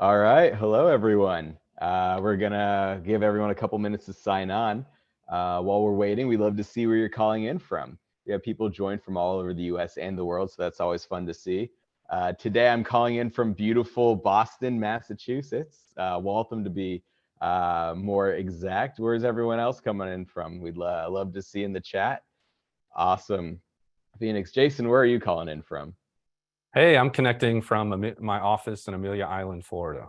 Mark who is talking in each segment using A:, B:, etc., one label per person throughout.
A: All right. Hello, everyone. We're going to give everyone a couple minutes to sign on. While we're waiting, we love to see where you're calling in from. We have people join from all over the US and the world, so that's always fun to see. Today, I'm calling in from beautiful Boston, Massachusetts. Waltham to be more exact. Where's everyone else coming in from? We'd love to see in the chat. Awesome. Phoenix. Jason, where are you calling in from?
B: Hey, I'm connecting from my office in Amelia Island, Florida.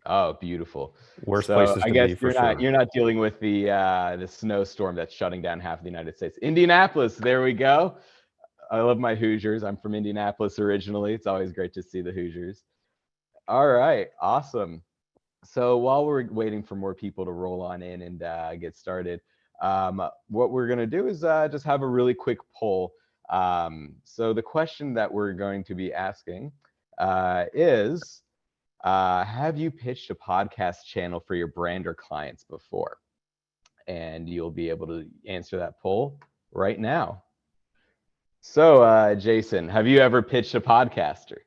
A: Oh, beautiful.
B: Worst
A: So
B: places
A: I
B: to
A: guess
B: be for
A: you're
B: sure.
A: not dealing with the snowstorm that's shutting down half of the United States. Indianapolis, there we go. I love my Hoosiers. I'm from Indianapolis originally. It's always great to see the Hoosiers. All right, awesome. So while we're waiting for more people to roll on in and get started, what we're going to do is just have a really quick poll. So the question that we're going to be asking is, have you pitched a podcast channel for your brand or clients before? And you'll be able to answer that poll right now. So, Jason, have you ever pitched a podcaster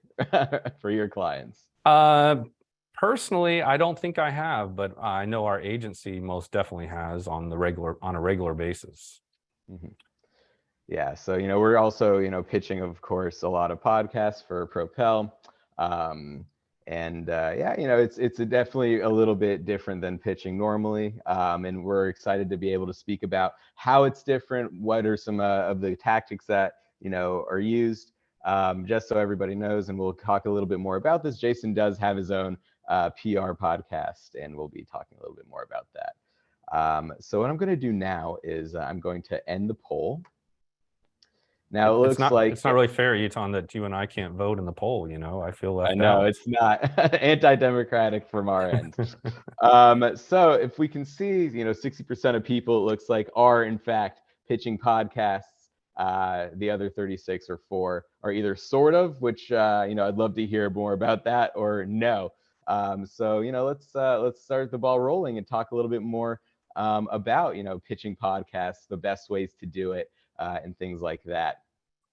A: for your clients?
B: Uh, Personally, I don't think I have, but I know our agency most definitely has on a regular basis.
A: Mhm. Yeah, so we're also pitching, of course, a lot of podcasts for Propel, um, and yeah, it's definitely a little bit different than pitching normally, and we're excited to be able to speak about how it's different, what are some of the tactics that are used, just so everybody knows, and we'll talk a little bit more about this. Jason does have his own PR podcast, and we'll be talking a little bit more about that. So what I'm going to do now is I'm going to end the poll. Now it
B: It's
A: looks
B: not
A: like
B: it's not really fair, Eitan, that you and I can't vote in the poll. I feel
A: I
B: left
A: know
B: out.
A: it's not anti-democratic from our end. So if we can see, 60% of people, it looks like, are in fact pitching podcasts. The other 36 or 4 are either sort of, which I'd love to hear more about that, or no. So let's start the ball rolling and talk a little bit more about pitching podcasts, the best ways to do it, and things like that.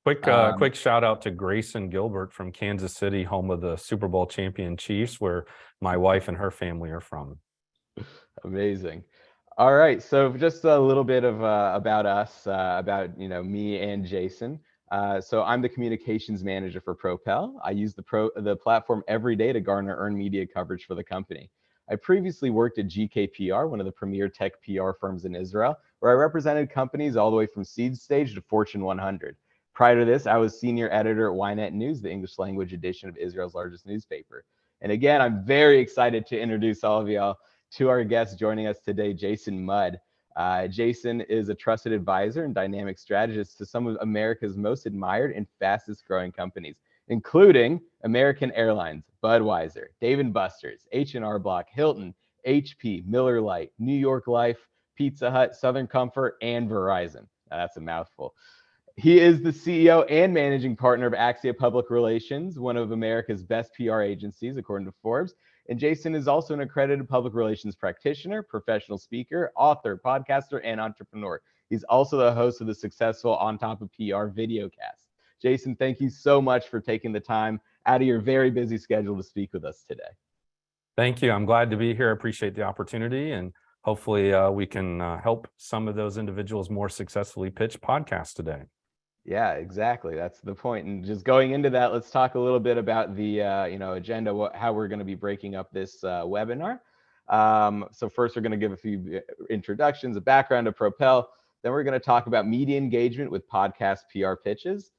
A: Um,
B: Quick shout out to Grayson Gilbert from Kansas City, home of the Super Bowl champion Chiefs, where my wife and her family are from.
A: Amazing. All right, so just a little bit of about us, about me and Jason. So I'm the communications manager for Propel. I use the platform every day to garner earned media coverage for the company. I previously worked at GKPR, one of the premier tech PR firms in Israel, where I represented companies all the way from seed stage to Fortune 100. Prior to this, I was senior editor at Ynet News, the English language edition of Israel's largest newspaper. And again, I'm very excited to introduce all of y'all to our guest joining us today, Jason Mudd. Jason is a trusted advisor and dynamic strategist to some of America's most admired and fastest growing companies, including American Airlines, Budweiser, Dave & Buster's, H&R Block, Hilton, HP, Miller Lite, New York Life, Pizza Hut, Southern Comfort, and Verizon. Now, that's a mouthful. He is the CEO and managing partner of Axia Public Relations, one of America's best PR agencies, according to Forbes. And Jason is also an accredited public relations practitioner, professional speaker, author, podcaster, and entrepreneur. He's also the host of the successful On Top of PR videocast. Jason, thank you so much for taking the time out of your very busy schedule to speak with us today.
B: Thank you. I'm glad to be here. I appreciate the opportunity, and hopefully we can help some of those individuals more successfully pitch podcasts today.
A: Yeah, exactly. That's the point. And just going into that, let's talk a little bit about the agenda, how we're going to be breaking up this webinar. So first, we're going to give a few introductions, a background of Propel. Then we're going to talk about media engagement with podcast PR pitches.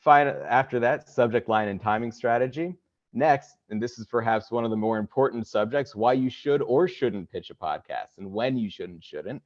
A: After that, subject line and timing strategy. Next, and this is perhaps one of the more important subjects, why you should or shouldn't pitch a podcast and when you should and shouldn't.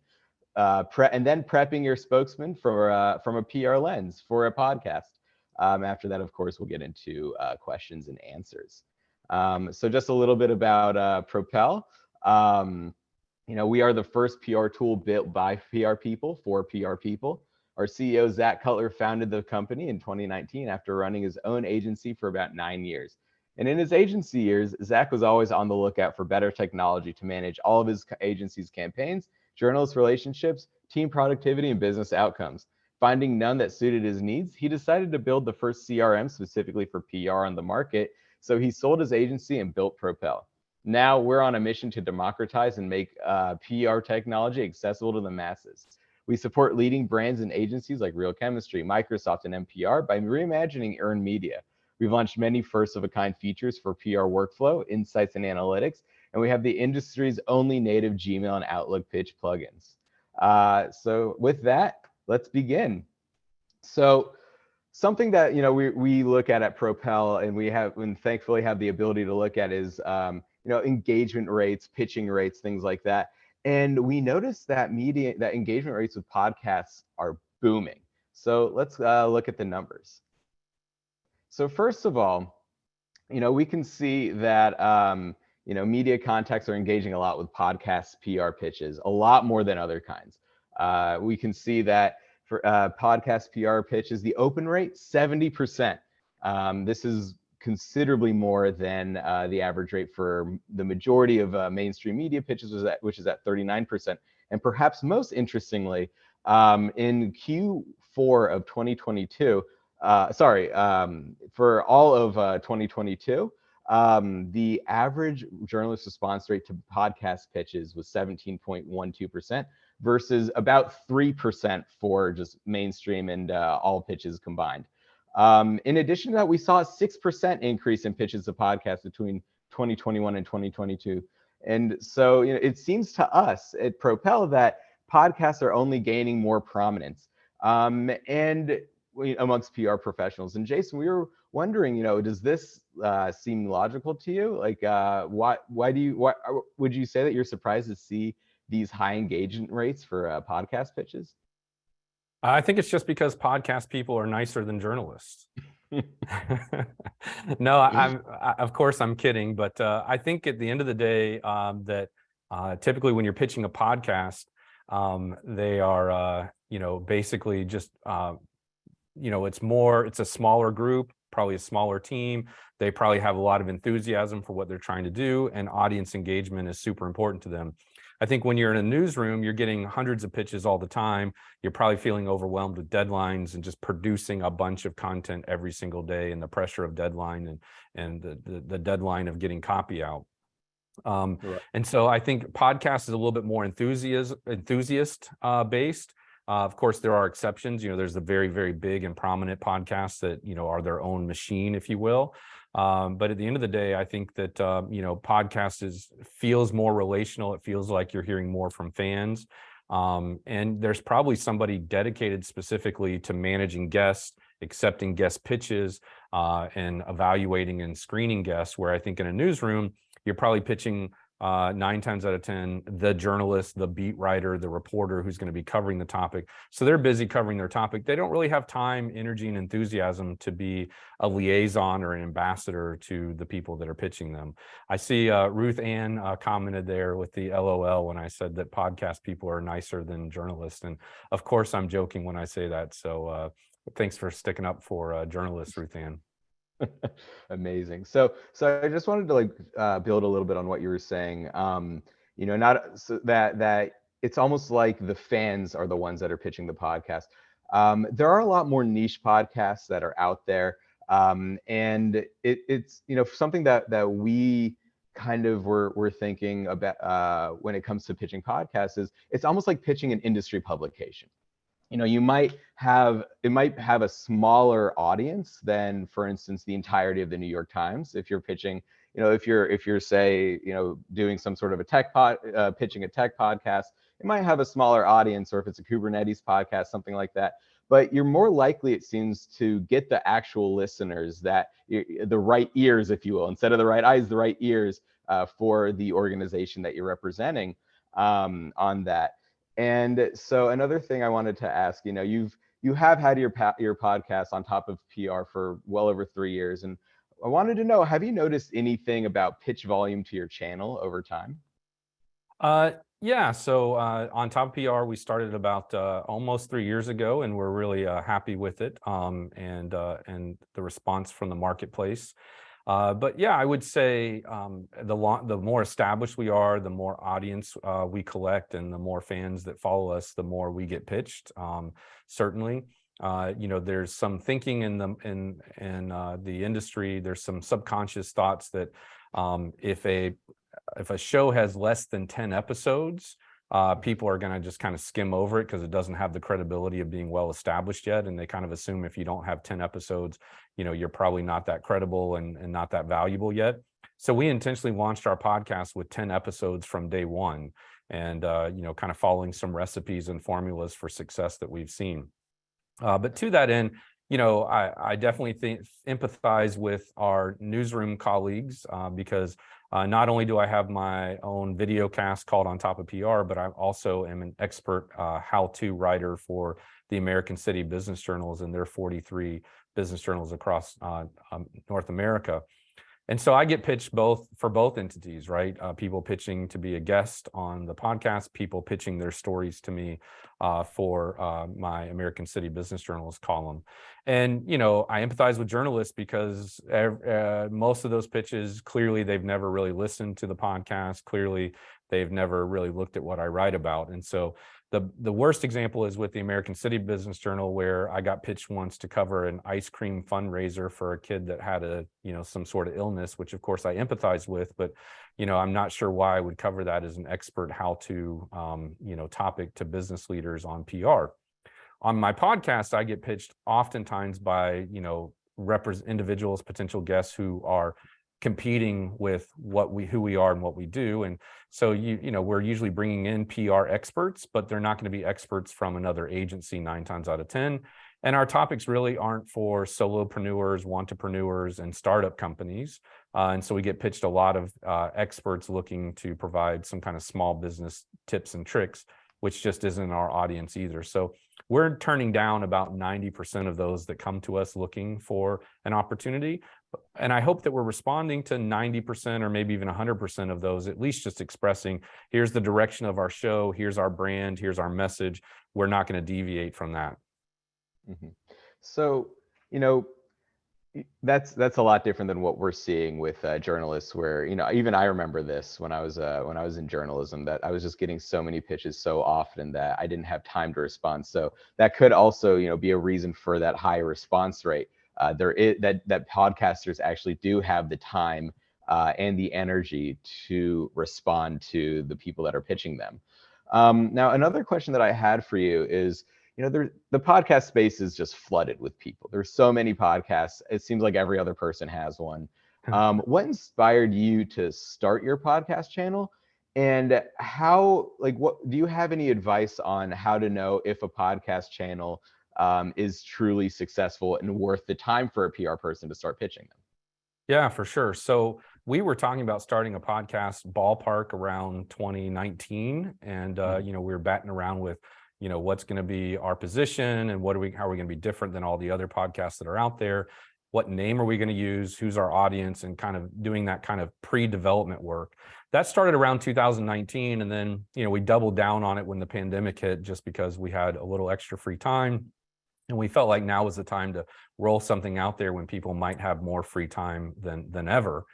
A: And then prepping your spokesman from a PR lens for a podcast. After that, of course, we'll get into questions and answers. So just a little bit about Propel. We are the first PR tool built by PR people for PR people. Our CEO, Zach Cutler, founded the company in 2019 after running his own agency for about 9 years. And in his agency years, Zach was always on the lookout for better technology to manage all of his agency's campaigns, journalist relationships, team productivity, and business outcomes. Finding none that suited his needs, he decided to build the first CRM specifically for PR on the market. So he sold his agency and built Propel. Now we're on a mission to democratize and make PR technology accessible to the masses. We support leading brands and agencies like Real Chemistry, Microsoft, and NPR by reimagining earned media. We've launched many first-of-a-kind features for PR workflow, insights, and analytics, and we have the industry's only native Gmail and Outlook pitch plugins. So with that, let's begin. So something that we look at Propel, and we have, and thankfully have the ability to look at, is engagement rates, pitching rates, things like that. And we noticed that engagement rates with podcasts are booming. So let's look at the numbers. So first of all, we can see that media contacts are engaging a lot with podcast PR pitches, a lot more than other kinds. We can see that for podcast PR pitches, the open rate, 70%. This is considerably more than the average rate for the majority of mainstream media pitches, which is at 39%. And perhaps most interestingly, in Q4 of 2022, for all of 2022, the average journalist response rate to podcast pitches was 17.12% versus about 3% for just mainstream and all pitches combined. In addition to that, we saw a 6% increase in pitches to podcasts between 2021 and 2022. And so it seems to us at Propel that podcasts are only gaining more prominence. And amongst PR professionals. And Jason, we were wondering, does this seem logical to you? Like, why would you say that you're surprised to see these high engagement rates for podcast pitches?
B: I think it's just because podcast people are nicer than journalists. No, of course I'm kidding, but I think at the end of the day that typically when you're pitching a podcast, they are basically just it's a smaller group, probably a smaller team. They probably have a lot of enthusiasm for what they're trying to do, and audience engagement is super important to them. I think when you're in a newsroom, you're getting hundreds of pitches all the time. You're probably feeling overwhelmed with deadlines and just producing a bunch of content every single day, and the pressure of deadline and the deadline of getting copy out. Right. And so I think podcast is a little bit more enthusiast based. Of course, there are exceptions. There's the very, very big and prominent podcasts that, are their own machine, if you will. But at the end of the day, I think that, podcast feels more relational. It feels like you're hearing more from fans. And there's probably somebody dedicated specifically to managing guests, accepting guest pitches, and evaluating and screening guests, where I think in a newsroom, you're probably pitching 9 times out of 10, the journalist, the beat writer, the reporter who's going to be covering the topic. So they're busy covering their topic. They don't really have time, energy, and enthusiasm to be a liaison or an ambassador to the people that are pitching them. I see Ruth Ann commented there with the LOL when I said that podcast people are nicer than journalists. And of course, I'm joking when I say that. So thanks for sticking up for journalists, Ruth Ann.
A: Amazing. So I just wanted to build a little bit on what you were saying. Not so that it's almost like the fans are the ones that are pitching the podcast. There are a lot more niche podcasts that are out there, and it's something that we kind of were thinking about when it comes to pitching podcasts is it's almost like pitching an industry publication. You might have a smaller audience than, for instance, the entirety of the New York Times. If you're pitching, if you're say, doing some sort of a pitching a tech podcast, it might have a smaller audience, or if it's a Kubernetes podcast, something like that. But you're more likely, it seems, to get the actual listeners, the right ears, if you will, instead of the right eyes, the right ears for the organization that you're representing on that. And so another thing I wanted to ask, you have had your podcast on top of PR for well over 3 years, and I wanted to know, have you noticed anything about pitch volume to your channel over time?
B: Yeah, so on top of PR, we started about almost 3 years ago, and we're really happy with it and the response from the marketplace. But yeah, I would say the more established we are, the more audience we collect, and the more fans that follow us, the more we get pitched. Certainly, there's some thinking in the industry. There's some subconscious thoughts that if a if a show has less than 10 episodes, people are going to just kind of skim over it because it doesn't have the credibility of being well established yet. And they kind of assume if you don't have 10 episodes, you're probably not that credible and not that valuable yet. So we intentionally launched our podcast with 10 episodes from day one, and kind of following some recipes and formulas for success that we've seen. But to that end, I definitely empathize with our newsroom colleagues, because not only do I have my own video cast called On Top of PR, but I also am an expert how-to writer for the American City business journals and their 43 business journals across North America. And so I get pitched for both entities, right? People pitching to be a guest on the podcast, people pitching their stories to me for my American City Business Journals column. And, I empathize with journalists because most of those pitches, clearly they've never really listened to the podcast. Clearly, they've never really looked at what I write about. And so the worst example is with the American City Business Journal, where I got pitched once to cover an ice cream fundraiser for a kid that had some sort of illness, which of course I empathize with, but, I'm not sure why I would cover that as an expert how-to, topic to business leaders on PR. On my podcast, I get pitched oftentimes by, individuals, potential guests who are competing with who we are and what we do. And so, we're usually bringing in PR experts, but they're not going to be experts from another agency 9 times out of 10. And our topics really aren't for solopreneurs, wantrepreneurs, and startup companies. And so we get pitched a lot of experts looking to provide some kind of small business tips and tricks, which just isn't our audience either. So we're turning down about 90% of those that come to us looking for an opportunity. And I hope that we're responding to 90% or maybe even 100% of those, at least just expressing, here's the direction of our show, here's our brand, here's our message. We're not going to deviate from that.
A: Mm-hmm. So, that's a lot different than what we're seeing with journalists, where, even I remember this when I was in journalism, that I was just getting so many pitches so often that I didn't have time to respond. So that could also, be a reason for that high response rate. There is that podcasters actually do have the time and the energy to respond to the people that are pitching them. Now, another question that I had for you is, the podcast space is just flooded with people. There's so many podcasts. It seems like every other person has one. What inspired you to start your podcast channel? And what do you have any advice on how to know if a podcast channel is truly successful and worth the time for a PR person to start pitching them?
B: Yeah, for sure. So we were talking about starting a podcast ballpark around 2019. And, we were batting around with, what's going to be our position and how are we going to be different than all the other podcasts that are out there? What name are we going to use? Who's our audience? And kind of doing that kind of pre-development work. That started around 2019. And then, we doubled down on it when the pandemic hit, just because we had a little extra free time. And we felt like now was the time to roll something out there when people might have more free time than ever.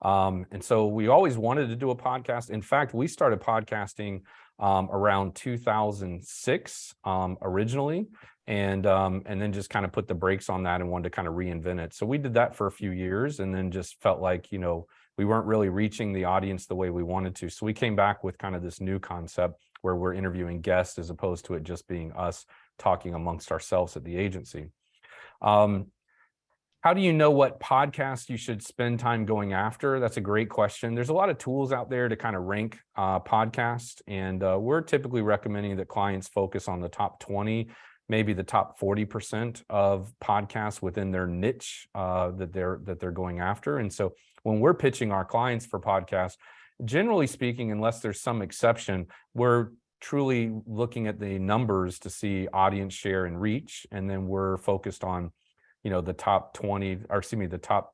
B: And so we always wanted to do a podcast. In fact, we started podcasting around 2006 originally, and then just kind of put the brakes on that and wanted to kind of reinvent it. So we did that for a few years, and then just felt like, we weren't really reaching the audience the way we wanted to. So we came back with kind of this new concept where we're interviewing guests as opposed to it just being us talking amongst ourselves at the agency. How do you know what podcast you should spend time going after? That's a great question. There's a lot of tools out there to kind of rank podcasts, and we're typically recommending that clients focus on the top 20, maybe the top 40% of podcasts within their niche that they're going after. And so when we're pitching our clients for podcasts, generally speaking, unless there's some exception, we're truly looking at the numbers to see audience share and reach, and then we're focused on the top 20, or excuse me, the top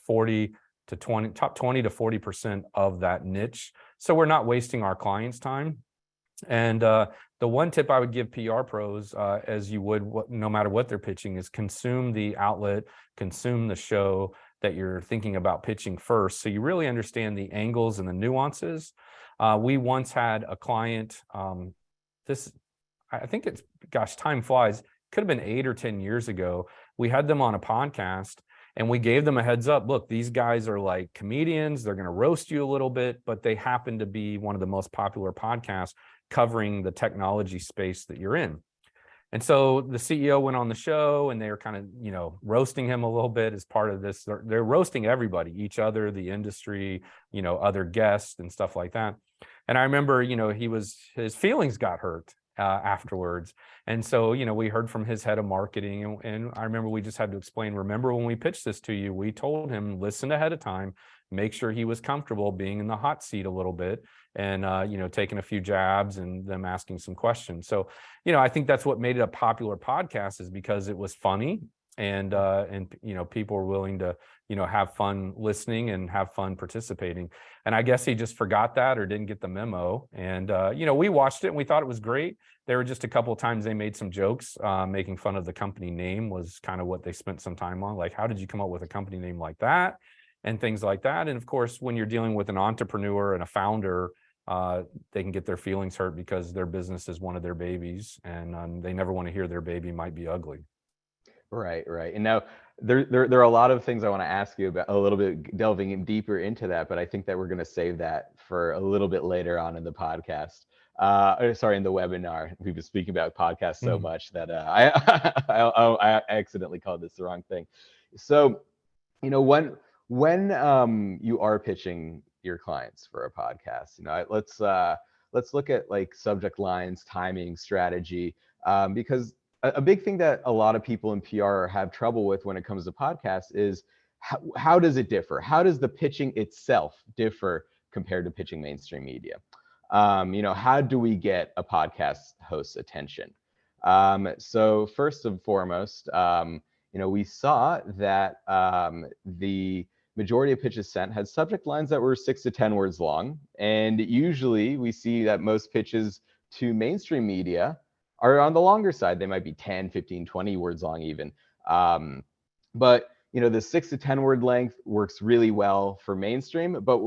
B: 40 to 20, top 20 to 40% of that niche. So we're not wasting our clients' time. And the one tip I would give PR pros, as you would no matter what they're pitching, is consume the outlet, consume the show that you're thinking about pitching first, so you really understand the angles and the nuances. We once had a client, I think it's, gosh, time flies, could have been 8 or 10 years ago. We had them on a podcast, And we gave them a heads up. Look, these guys are like comedians. They're going to roast you a little bit, but they happen to be one of the most popular podcasts covering the technology space that you're in. And so the CEO went on the show and they were kind of, roasting him a little bit as part of this. They're roasting everybody, each other, the industry, other guests and stuff like that. And I remember, his feelings got hurt afterwards. And so, we heard from his head of marketing, and I remember we just had to explain, remember when we pitched this to you, we told him, listen ahead of time, make sure he was comfortable being in the hot seat a little bit and, taking a few jabs and them asking some questions. So, I think that's what made it a popular podcast, is because it was funny and people were willing to, have fun listening and have fun participating. And I guess he just forgot that or didn't get the memo. And, we watched it and we thought it was great. There were just a couple of times they made some jokes, making fun of the company name was kind of what they spent some time on. Like, how did you come up with a company name like that? And things like that. And of course, when you're dealing with an entrepreneur and a founder, they can get their feelings hurt because their business is one of their babies, and they never want to hear their baby might be ugly.
A: Right. And now there are a lot of things I want to ask you about, a little bit delving in deeper into that, but I think that we're going to save that for a little bit later on in the podcast. In the webinar. We've been speaking about podcasts so much that I accidentally called this the wrong thing. So, when you are pitching your clients for a podcast, let's look at like subject lines, timing, strategy, because a big thing that a lot of people in PR have trouble with when it comes to podcasts is how does it differ? How does the pitching itself differ compared to pitching mainstream media? How do we get a podcast host's attention? So first and foremost, we saw that the majority of pitches sent had subject lines that were 6 to 10 words long. And usually we see that most pitches to mainstream media are on the longer side. They might be 10, 15, 20 words long even. But the 6 to 10 word length works really well for mainstream, but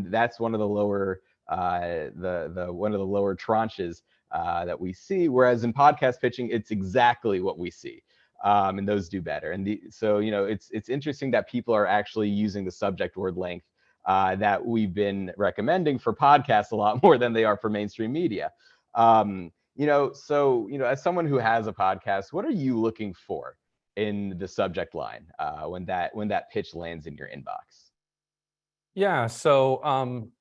A: that's one of the lower one of the lower tranches that we see. Whereas in podcast pitching, it's exactly what we see. And those do better. And so it's interesting that people are actually using the subject word length that we've been recommending for podcasts a lot more than they are for mainstream media. As someone who has a podcast, what are you looking for in the subject line when that pitch lands in your inbox?
B: Yeah, so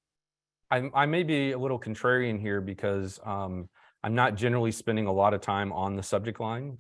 B: I may be a little contrarian here because I'm not generally spending a lot of time on the subject line.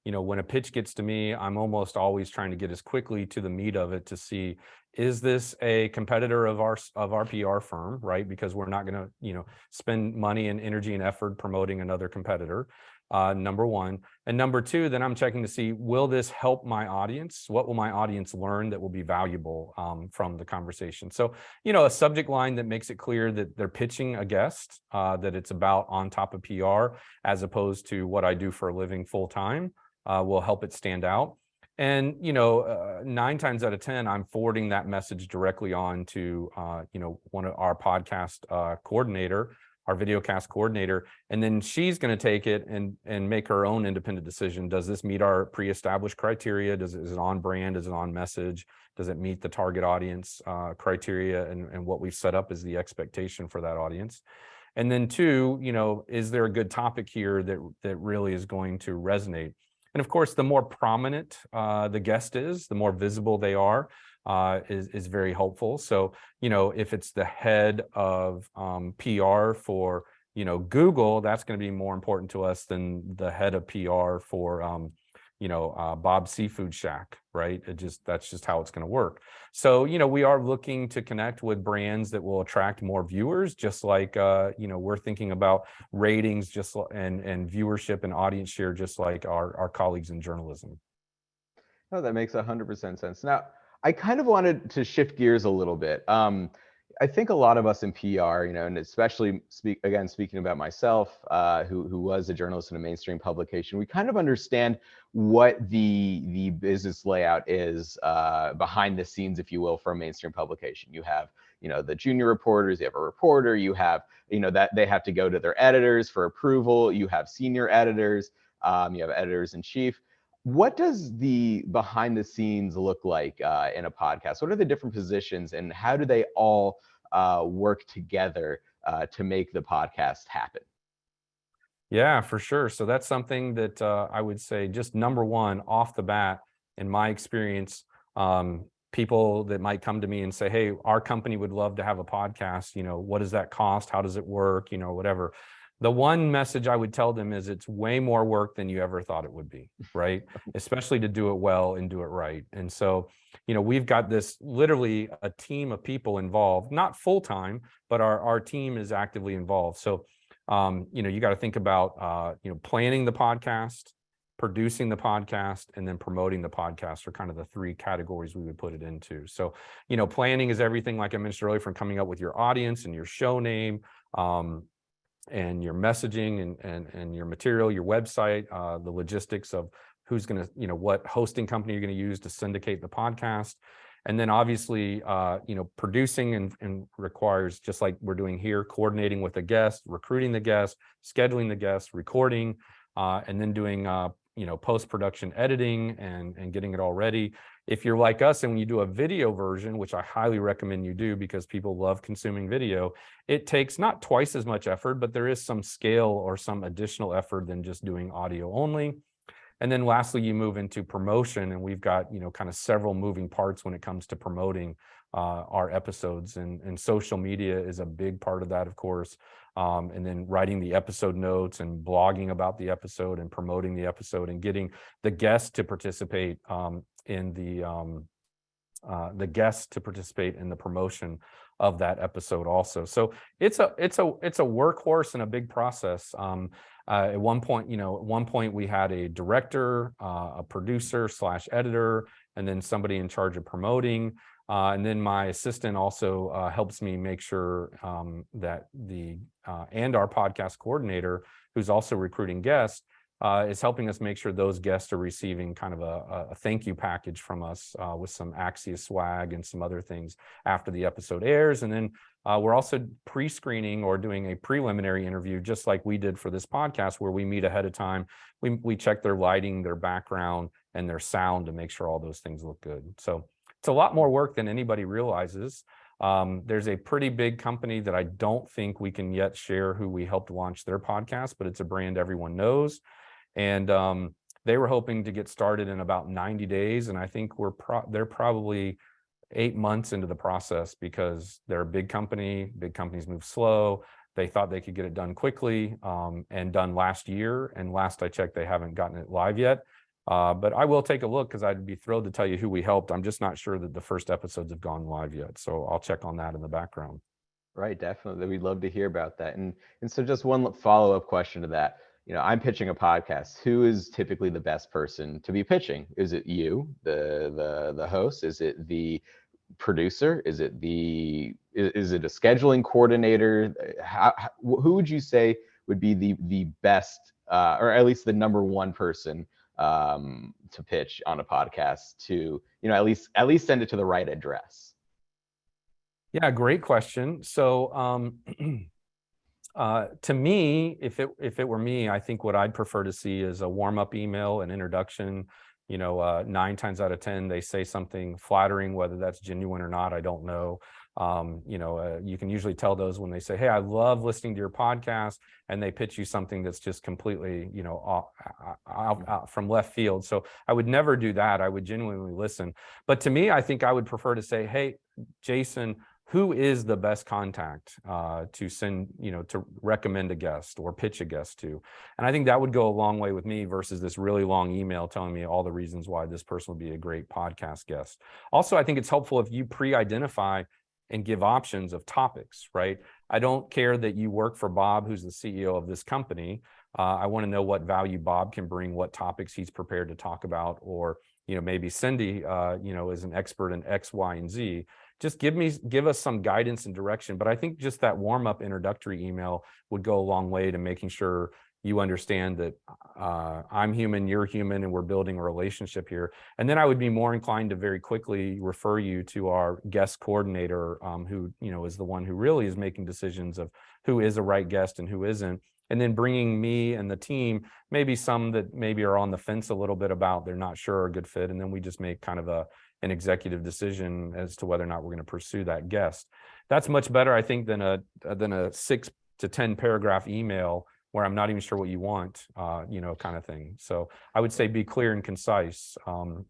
B: When a pitch gets to me, I'm almost always trying to get as quickly to the meat of it to see, is this a competitor of our PR firm, right? Because we're not going to, spend money and energy and effort promoting another competitor. Number one. And number two, then I'm checking to see, will this help my audience? What will my audience learn that will be valuable from the conversation? So, a subject line that makes it clear that they're pitching a guest, that it's about on top of PR, as opposed to what I do for a living full time, will help it stand out. And, 9 times out of 10, I'm forwarding that message directly on to, one of our podcast coordinator, our videocast coordinator, and then she's going to take it and make her own independent decision. Does this meet our pre-established criteria? Is it on brand? Is it on message? Does it meet the target audience criteria and what we've set up as the expectation for that audience? And then 2, is there a good topic here that really is going to resonate? And of course, the more prominent the guest is, the more visible they are, is very helpful. So, if it's the head of PR for, Google, that's going to be more important to us than the head of PR for, Bob's Seafood Shack, right? That's just how it's going to work. So, we are looking to connect with brands that will attract more viewers, just like, we're thinking about ratings, and viewership and audience share, just like our colleagues in journalism.
A: No, that makes 100% sense. Now, I kind of wanted to shift gears a little bit. I think a lot of us in PR, and especially speaking about myself, who was a journalist in a mainstream publication, we kind of understand what the business layout is behind the scenes, if you will, for a mainstream publication. You have, the junior reporters, you have a reporter, you have, that they have to go to their editors for approval. You have senior editors, you have editors in chief. What does the behind the scenes look like in a podcast? What are the different positions, and how do they all work together to make the podcast happen?
B: Yeah, for sure. So that's something that I would say, just number one, off the bat, in my experience, people that might come to me and say, "Hey, our company would love to have a podcast. What does that cost? How does it work? Whatever." The one message I would tell them is it's way more work than you ever thought it would be, right? Especially to do it well and do it right. And so, we've got this literally a team of people involved, not full time, but our team is actively involved. So you got to think about planning the podcast, producing the podcast, and then promoting the podcast are kind of the three categories we would put it into. So planning is everything, like I mentioned earlier, from coming up with your audience and your show name, and your messaging and your material, your website, the logistics of who's going to, what hosting company you're going to use to syndicate the podcast. And then obviously, producing and requires, just like we're doing here, coordinating with the guest, recruiting the guest, scheduling the guest, recording, and then doing, post-production editing and getting it all ready. If you're like us and when you do a video version, which I highly recommend you do because people love consuming video, it takes not twice as much effort, but there is some scale or some additional effort than just doing audio only. And then lastly, you move into promotion, and we've got, kind of several moving parts when it comes to promoting our episodes, and social media is a big part of that, of course. And then writing the episode notes and blogging about the episode and promoting the episode and getting the guests to participate in the guests to participate in the promotion of that episode also. So it's a workhorse and a big process. At one point we had a director, a producer / editor, and then somebody in charge of promoting. And then my assistant also helps me make sure that and our podcast coordinator, who's also recruiting guests, is helping us make sure those guests are receiving kind of a thank you package from us with some Axia swag and some other things after the episode airs. And then we're also pre-screening or doing a preliminary interview, just like we did for this podcast, where we meet ahead of time. We check their lighting, their background, and their sound to make sure all those things look good. So it's a lot more work than anybody realizes. There's a pretty big company that I don't think we can yet share who we helped launch their podcast, but it's a brand everyone knows. And they were hoping to get started in about 90 days. And I think they're probably 8 months into the process because they're a big company. Big companies move slow. They thought they could get it done quickly and done last year. And last I checked, they haven't gotten it live yet. But I will take a look because I'd be thrilled to tell you who we helped. I'm just not sure that the first episodes have gone live yet. So I'll check on that in the background.
A: Right, definitely. We'd love to hear about that. And so just one follow-up question to that. I'm pitching a podcast. Who is typically the best person to be pitching? Is it you, the host? Is it the producer? Is it a scheduling coordinator? Who would you say would be the best, or at least the number one person to pitch on a podcast to, at least send it to the right address?
B: Yeah, great question. So to me, if it were me, I think what I'd prefer to see is a warm-up email, an introduction. 9 times out of 10, they say something flattering, whether that's genuine or not, I don't know. You can usually tell those when they say, "Hey, I love listening to your podcast," and they pitch you something that's just completely, out from left field. So I would never do that. I would genuinely listen. But to me, I think I would prefer to say, "Hey, Jason, who is the best contact to send, to recommend a guest or pitch a guest to?" And I think that would go a long way with me versus this really long email telling me all the reasons why this person would be a great podcast guest. Also, I think it's helpful if you pre-identify and give options of topics, right? I don't care that you work for Bob, who's the CEO of this company. I want to know what value Bob can bring, what topics he's prepared to talk about, or, maybe Cindy, is an expert in X, Y, and Z. Just give us some guidance and direction. But I think just that warm-up introductory email would go a long way to making sure you understand that I'm human, you're human, and we're building a relationship here. And then I would be more inclined to very quickly refer you to our guest coordinator, who is the one who really is making decisions of who is a right guest and who isn't. and then bringing me and the team, maybe some that maybe are on the fence a little bit about, they're not sure are a good fit, and then we just make kind of an executive decision as to whether or not we're going to pursue that guest. That's much better, I think, than a 6 to 10 paragraph email where I'm not even sure what you want, kind of thing. So I would say be clear and concise,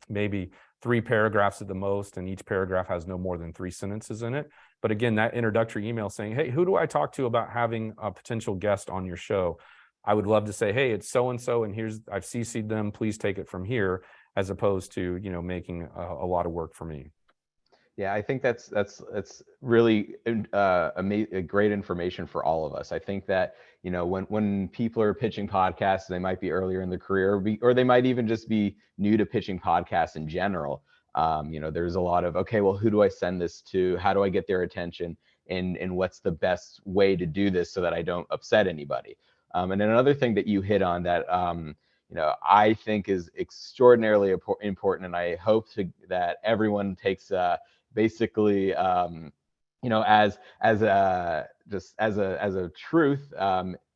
B: maybe 3 paragraphs at the most, and each paragraph has no more than 3 sentences in it. But again, that introductory email saying, hey, who do I talk to about having a potential guest on your show? I would love to say, hey, it's so-and-so, and here's, I've CC'd them, please take it from here, as opposed to, making a lot of work for me.
A: Yeah, I think that's really a great information for all of us. I think that, when people are pitching podcasts, they might be earlier in their career, or they might even just be new to pitching podcasts in general. There's a lot of, okay, well, who do I send this to? How do I get their attention? And what's the best way to do this so that I don't upset anybody? And then another thing that you hit on that, I think is extraordinarily important, and I hope that everyone takes basically, as a truth,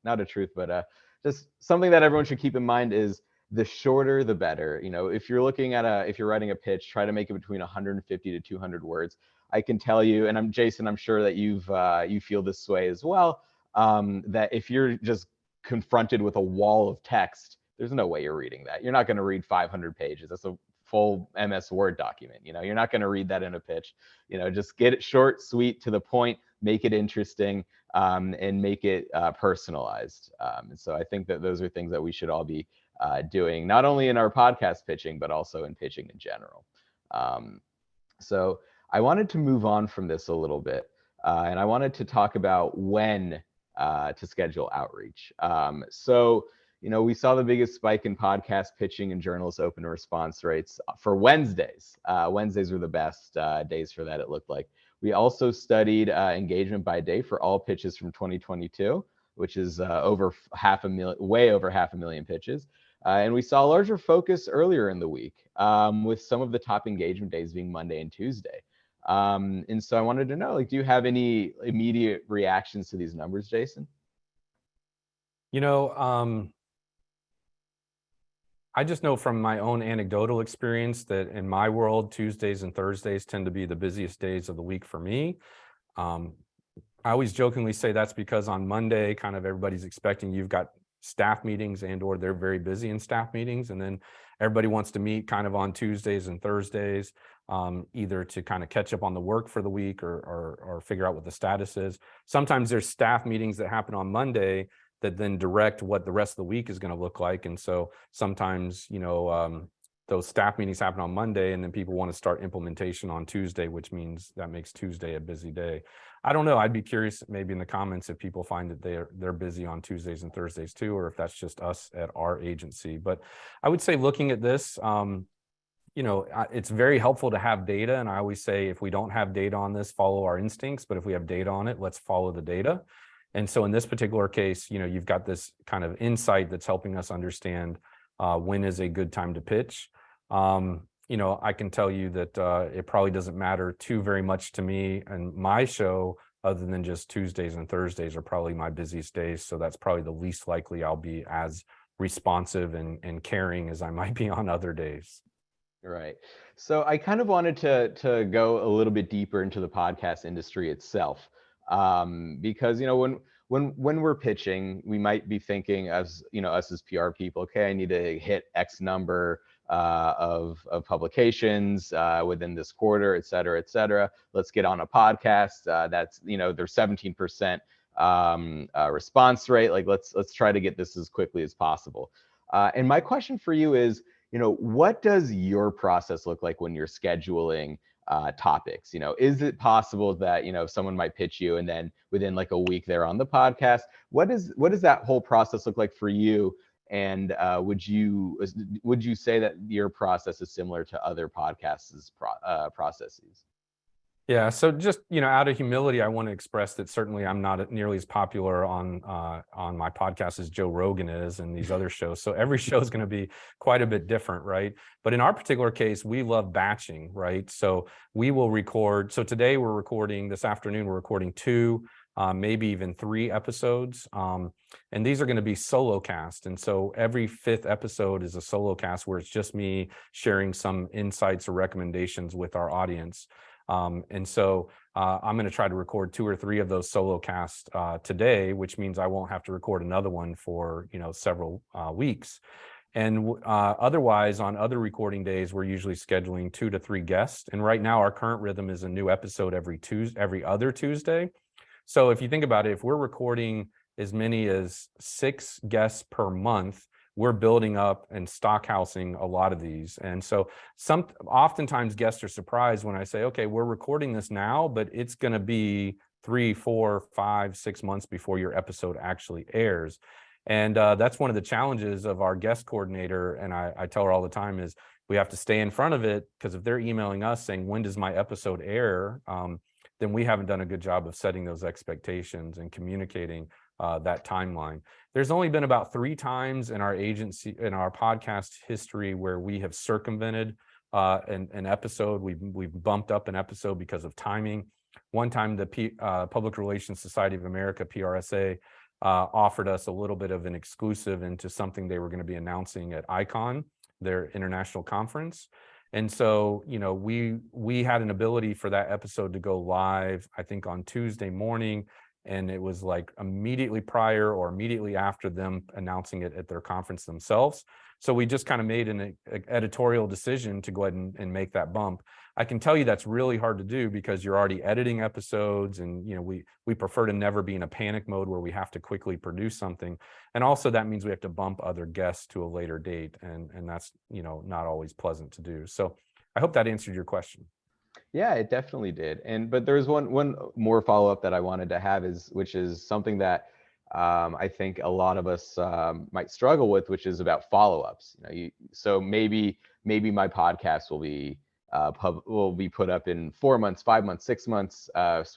A: not a truth, but just something that everyone should keep in mind is the shorter the better. If you're looking at if you're writing a pitch, try to make it between 150 to 200 words. I can tell you, and Jason, I'm sure that you feel this way as well, that if you're just confronted with a wall of text, there's no way you're reading that. You're not going to read 500 pages. That's a full MS Word document. You're not going to read that in a pitch. Just get it short, sweet, to the point, make it interesting, and make it personalized. And so I think that those are things that we should all be doing, not only in our podcast pitching, but also in pitching in general. So I wanted to move on from this a little bit, and I wanted to talk about when to schedule outreach. We saw the biggest spike in podcast pitching and journalist open response rates for Wednesdays. Wednesdays were the best days for that, it looked like. We also studied engagement by day for all pitches from 2022, which is way over 500,000 pitches. And we saw a larger focus earlier in the week, with some of the top engagement days being Monday and Tuesday. And so I wanted to know, do you have any immediate reactions to these numbers, Jason?
B: I just know from my own anecdotal experience that in my world, Tuesdays and Thursdays tend to be the busiest days of the week for me. I always jokingly say that's because on Monday, kind of everybody's expecting you've got staff meetings or they're very busy in staff meetings. And then everybody wants to meet kind of on Tuesdays and Thursdays, either to kind of catch up on the work for the week or figure out what the status is. Sometimes there's staff meetings that happen on Monday that then direct what the rest of the week is going to look like. And so sometimes, those staff meetings happen on Monday and then people want to start implementation on Tuesday, which means that makes Tuesday a busy day. I don't know. I'd be curious maybe in the comments if people find that they're busy on Tuesdays and Thursdays too, or if that's just us at our agency. But I would say looking at this, it's very helpful to have data. And I always say, if we don't have data on this, follow our instincts. But if we have data on it, let's follow the data. And so in this particular case, you've got this kind of insight that's helping us understand when is a good time to pitch. I can tell you that it probably doesn't matter too very much to me and my show, other than just Tuesdays and Thursdays are probably my busiest days. So that's probably the least likely I'll be as responsive and caring as I might be on other days.
A: Right. So I kind of wanted to go a little bit deeper into the podcast industry itself. Because when we're pitching, we might be thinking as us as PR people, okay, I need to hit X number of publications within this quarter, et cetera, et cetera. Let's get on a podcast. That's there's 17% response rate. Like let's try to get this as quickly as possible. And my question for you is, what does your process look like when you're scheduling topics? Is it possible that someone might pitch you and then within like a week they're on the podcast? What does that whole process look like for you? And would you say that your process is similar to other podcasts' processes?
B: Yeah, so just out of humility, I want to express that certainly I'm not nearly as popular on my podcast as Joe Rogan is and these other shows. So every show is going to be quite a bit different, right? But in our particular case, we love batching, right? So we will record. So today this afternoon we're recording 2 maybe even 3 episodes. And these are going to be solo cast. And so every 5th episode is a solo cast where it's just me sharing some insights or recommendations with our audience. And so I'm going to try to record 2 or 3 of those solo casts today, which means I won't have to record another one for, several weeks. And otherwise, on other recording days, we're usually scheduling 2 to 3 guests. And right now, our current rhythm is a new episode every other Tuesday. So if you think about it, if we're recording as many as 6 guests per month, we're building up and stockhousing a lot of these. And so oftentimes guests are surprised when I say, okay, we're recording this now, but it's going to be 3, 4, 5, 6 months before your episode actually airs. And that's one of the challenges of our guest coordinator. And I tell her all the time is we have to stay in front of it, because if they're emailing us saying, when does my episode air? Then we haven't done a good job of setting those expectations and communicating that timeline. There's only been about 3 times in our podcast history where we have circumvented an episode. We've bumped up an episode because of timing. One time, the Public Relations Society of America, PRSA, offered us a little bit of an exclusive into something they were going to be announcing at Icon, their international conference. And so, we had an ability for that episode to go live, I think, on Tuesday morning. And it was like immediately prior or immediately after them announcing it at their conference themselves. So we just kind of made an editorial decision to go ahead and make that bump. I can tell you that's really hard to do because you're already editing episodes, and we prefer to never be in a panic mode where we have to quickly produce something. And also that means we have to bump other guests to a later date, and that's not always pleasant to do. So I hope that answered your question.
A: Yeah, it definitely did. But there's one more follow-up that I wanted to have, which is something that I think a lot of us might struggle with, which is about follow-ups. So maybe my podcast will be put up in 4 months, 5 months, 6 months.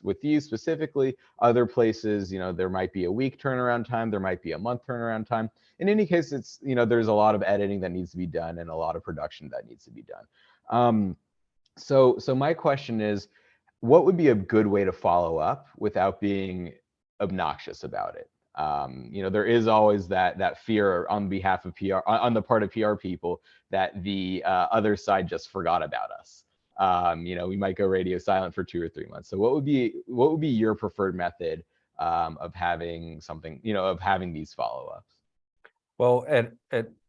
A: With you specifically, other places, there might be a week turnaround time, there might be a month turnaround time. In any case, it's there's a lot of editing that needs to be done and a lot of production that needs to be done. So my question is, what would be a good way to follow up without being obnoxious about it? There is always that fear on behalf of PR, on the part of PR people, that the other side just forgot about us. We might go radio silent for 2 or 3 months. So what would be your preferred method of having something, of having these follow-ups?
B: Well,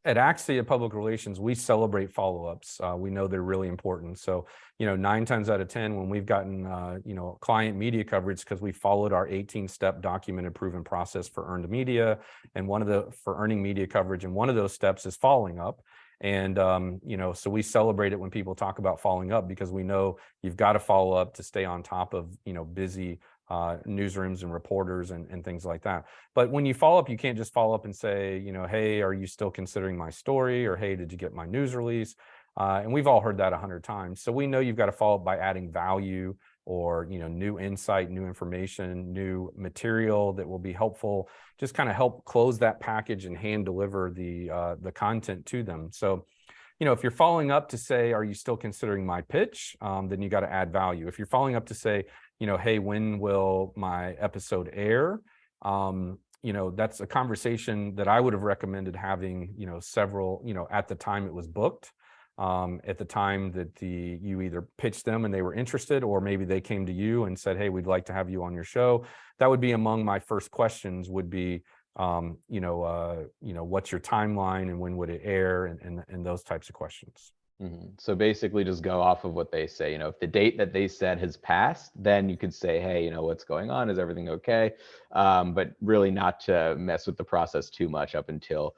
B: at Axia Public Relations, we celebrate follow-ups. We know they're really important. So, 9 times out of 10, when we've gotten, client media coverage, because we followed our 18-step documented proven process for earned media, and for earning media coverage, and one of those steps is following up. And, so we celebrate it when people talk about following up, because we know you've got to follow up to stay on top of, busy newsrooms and reporters and things like that. But when you follow up, you can't just follow up and say, hey, are you still considering my story? Or, hey, did you get my news release? And we've all heard that 100 times. So we know you've got to follow up by adding value, or, new insight, new information, new material that will be helpful, just kind of help close that package and hand deliver the content to them. So, if you're following up to say, are you still considering my pitch? Then you got to add value. If you're following up to say, hey, when will my episode air? That's a conversation that I would have recommended having, several, at the time it was booked, at the time that you either pitched them and they were interested, or maybe they came to you and said, hey, we'd like to have you on your show. That would be among my first questions, would be, what's your timeline and when would it air, and those types of questions.
A: Mm-hmm. So basically just go off of what they say. If the date that they said has passed, then you could say, hey, what's going on? Is everything okay? But really not to mess with the process too much up until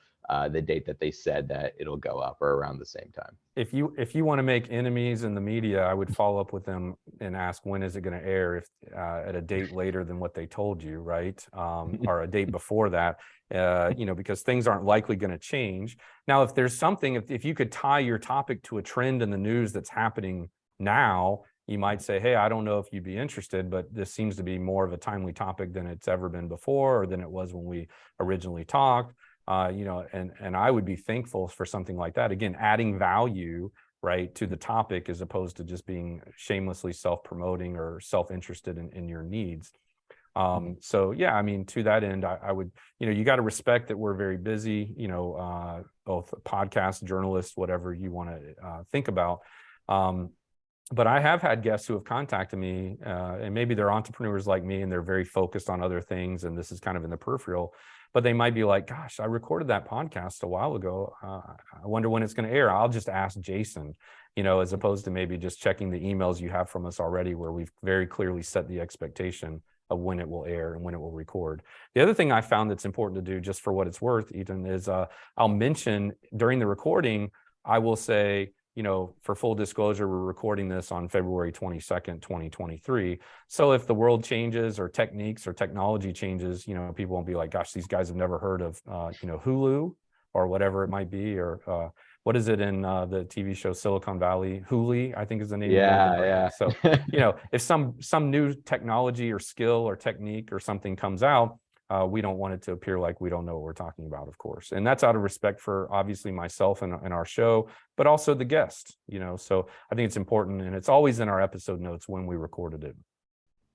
A: the date that they said that it'll go up, or around the same time.
B: If you want to make enemies in the media, I would follow up with them and ask, when is it going to air, if at a date later than what they told you, right? Or a date before that, because things aren't likely going to change. Now, if there's something, if you could tie your topic to a trend in the news that's happening now, you might say, hey, I don't know if you'd be interested, but this seems to be more of a timely topic than it's ever been before, or than it was when we originally talked. And I would be thankful for something like that. Again, adding value, right, to the topic, as opposed to just being shamelessly self-promoting or self-interested in your needs. So yeah, I mean, to that end, I would, you got to respect that we're very busy, both podcast journalists, whatever you want to think about. But I have had guests who have contacted me, and maybe they're entrepreneurs like me and they're very focused on other things, and this is kind of in the peripheral, but they might be like, gosh, I recorded that podcast a while ago. I wonder when it's going to air. I'll just ask Jason, as opposed to maybe just checking the emails you have from us already, where we've very clearly set the expectation of when it will air and when it will record. The other thing I found that's important to do, just for what it's worth, Eitan, is I'll mention during the recording, I will say, for full disclosure, we're recording this on February 22nd, 2023. So if the world changes or techniques or technology changes, people won't be like, gosh, these guys have never heard of, Hulu or whatever it might be, or what is it in the TV show Silicon Valley? Hulu, I think is the name of it.
A: Yeah.
B: So, if some new technology or skill or technique or something comes out, we don't want it to appear like we don't know what we're talking about, of course. And that's out of respect for obviously myself and our show, but also the guest, so I think it's important, and it's always in our episode notes when we recorded it.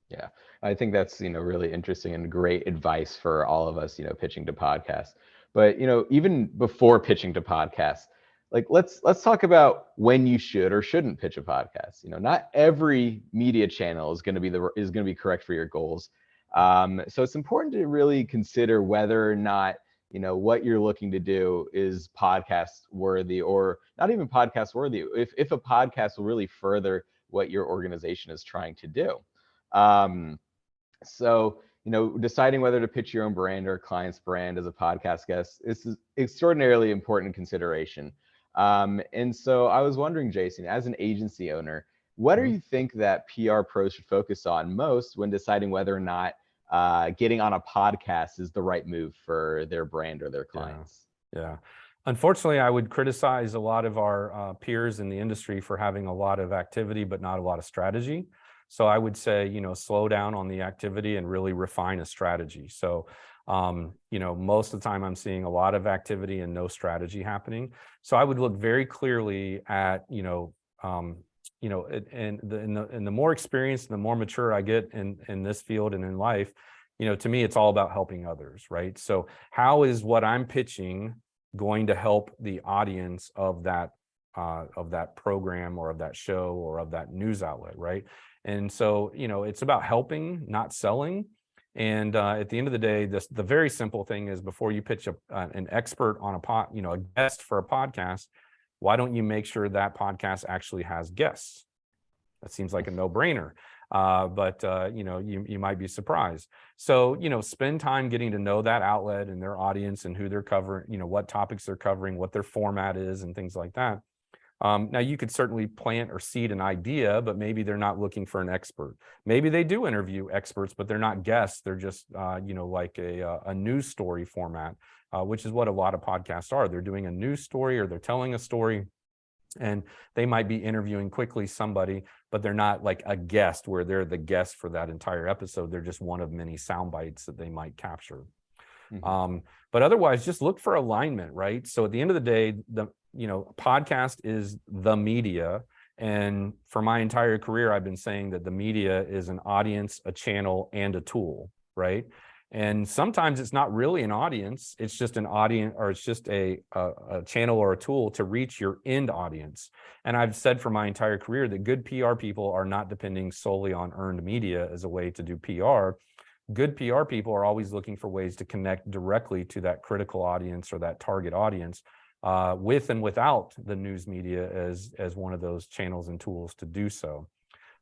A: Yeah, I think that's, really interesting and great advice for all of us, pitching to podcasts. But, even before pitching to podcasts, like let's talk about when you should or shouldn't pitch a podcast. Not every media channel is going to be correct for your goals. So it's important to really consider whether or not, what you're looking to do is podcast worthy, or not even podcast worthy. If a podcast will really further what your organization is trying to do. So, deciding whether to pitch your own brand or a client's brand as a podcast guest is extraordinarily important consideration. And so I was wondering, Jason, as an agency owner, what do you think that PR pros should focus on most when deciding whether or not getting on a podcast is the right move for their brand or their clients?
B: Yeah. Unfortunately, I would criticize a lot of our peers in the industry for having a lot of activity, but not a lot of strategy. So I would say, slow down on the activity and really refine a strategy. So, most of the time I'm seeing a lot of activity and no strategy happening. So I would look very clearly at, and the more experienced and the more mature I get in this field and in life, to me, it's all about helping others, right? So how is what I'm pitching going to help the audience of that program or of that show or of that news outlet, right? And so, it's about helping, not selling. And at the end of the day, the very simple thing is, before you pitch an expert on a guest for a podcast, why don't you make sure that podcast actually has guests? That seems like a no-brainer, but you might be surprised. So, spend time getting to know that outlet and their audience and who they're covering, what topics they're covering, what their format is, and things like that. Now, you could certainly plant or seed an idea, but maybe they're not looking for an expert. Maybe they do interview experts, but they're not guests. They're just, like a news story format, which is what a lot of podcasts are. They're doing a news story, or they're telling a story, and they might be interviewing quickly somebody, but they're not like a guest where they're the guest for that entire episode. They're just one of many sound bites that they might capture. But otherwise, just look for alignment, right? So at the end of the day, podcast is the media. And for my entire career, I've been saying that the media is an audience, a channel, and a tool, right? And sometimes it's not really an audience. It's just an audience, or it's just a channel or a tool to reach your end audience. And I've said for my entire career that good PR people are not depending solely on earned media as a way to do PR. Good PR people are always looking for ways to connect directly to that critical audience or that target audience, with and without the news media as one of those channels and tools to do so.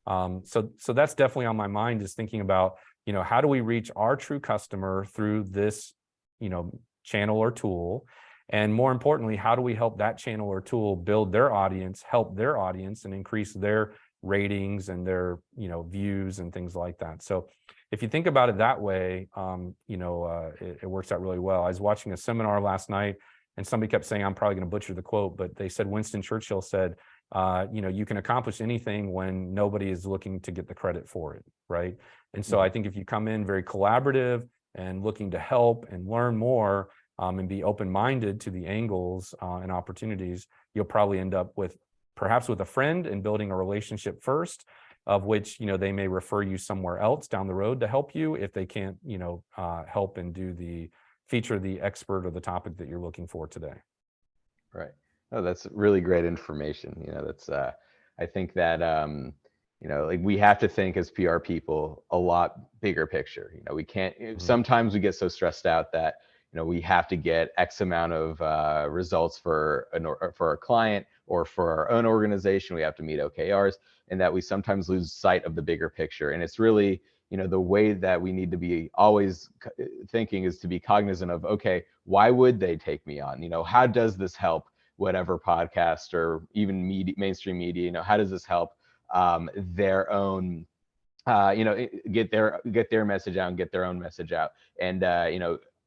B: So that's definitely on my mind, is thinking about, how do we reach our true customer through this, channel or tool? And more importantly, how do we help that channel or tool build their audience, help their audience, and increase their ratings and their, views and things like that. So if you think about it that way, it works out really well. I was watching a seminar last night, and somebody kept saying, I'm probably going to butcher the quote, but they said Winston Churchill said, you can accomplish anything when nobody is looking to get the credit for it, right? And so I think if you come in very collaborative and looking to help and learn more, and be open-minded to the angles and opportunities, you'll probably end up perhaps with a friend and building a relationship first, of which, they may refer you somewhere else down the road to help you if they can't, help and feature the expert or the topic that you're looking for today.
A: Right. Oh, that's really great information. That's I think that like we have to think as PR people a lot bigger picture. We can't. Sometimes we get so stressed out that we have to get X amount of results for a client or for our own organization. We have to meet OKRs, and that we sometimes lose sight of the bigger picture. And it's really the way that we need to be always thinking is to be cognizant of, okay, why would they take me on? How does this help whatever podcast or even mainstream media? How does this help their own get their message out and get their own message out, and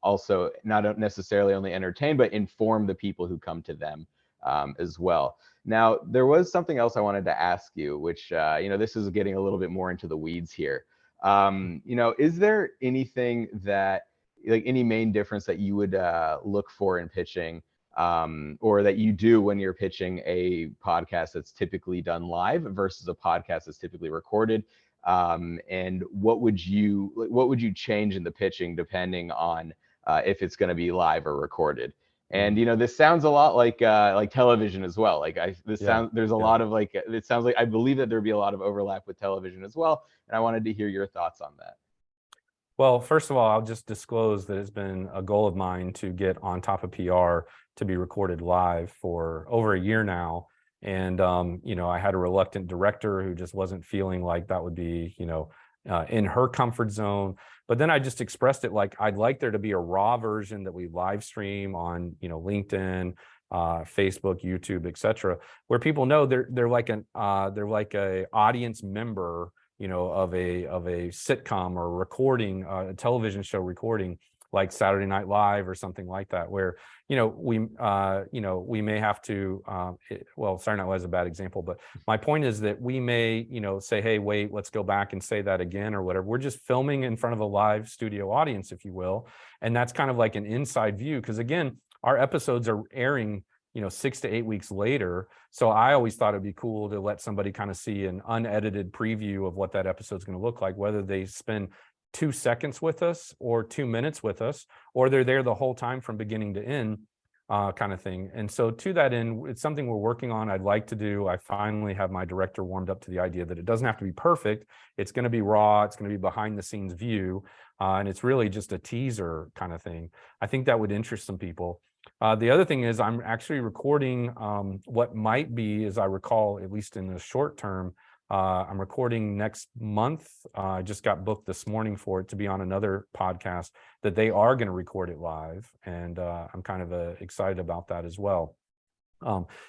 A: also not necessarily only entertain but inform the people who come to them as well. Now, there was something else I wanted to ask you, which this is getting a little bit more into the weeds here. Is there anything that, like, any main difference that you would look for in pitching, or that you do when you're pitching a podcast that's typically done live versus a podcast that's typically recorded? And what would you change in the pitching depending on if it's going to be live or recorded? And this sounds a lot like television as well. There's a lot of it sounds like, I believe that there'd be a lot of overlap with television as well. And I wanted to hear your thoughts on that.
B: Well, first of all, I'll just disclose that it's been a goal of mine to get On Top of PR to be recorded live for over a year now. And, I had a reluctant director who just wasn't feeling like that would be, in her comfort zone. But then I just expressed it like, I'd like there to be a raw version that we live stream on, LinkedIn, Facebook, YouTube, etc., where people know they're like a audience member, of a sitcom or recording, a television show recording, like Saturday Night Live or something like that, where we may have to Saturday Night Live is a bad example, but my point is that we may say, hey, wait, let's go back and say that again or whatever. We're just filming in front of a live studio audience, if you will, and that's kind of like an inside view, because again, our episodes are airing 6 to 8 weeks later. So I always thought it'd be cool to let somebody kind of see an unedited preview of what that episode's going to look like, whether they spend 2 seconds with us or 2 minutes with us, or they're there the whole time from beginning to end, kind of thing. And so to that end, it's something we're working on. I'd like to do. I finally have my director warmed up to the idea that it doesn't have to be perfect. It's going to be raw. It's going to be behind the scenes view. And it's really just a teaser kind of thing. I think that would interest some people. The other thing is I'm actually recording what might be, as I recall, at least in the short term, I'm recording next month. I just got booked this morning for it to be on another podcast that they are going to record it live. And I'm kind of excited about that as well.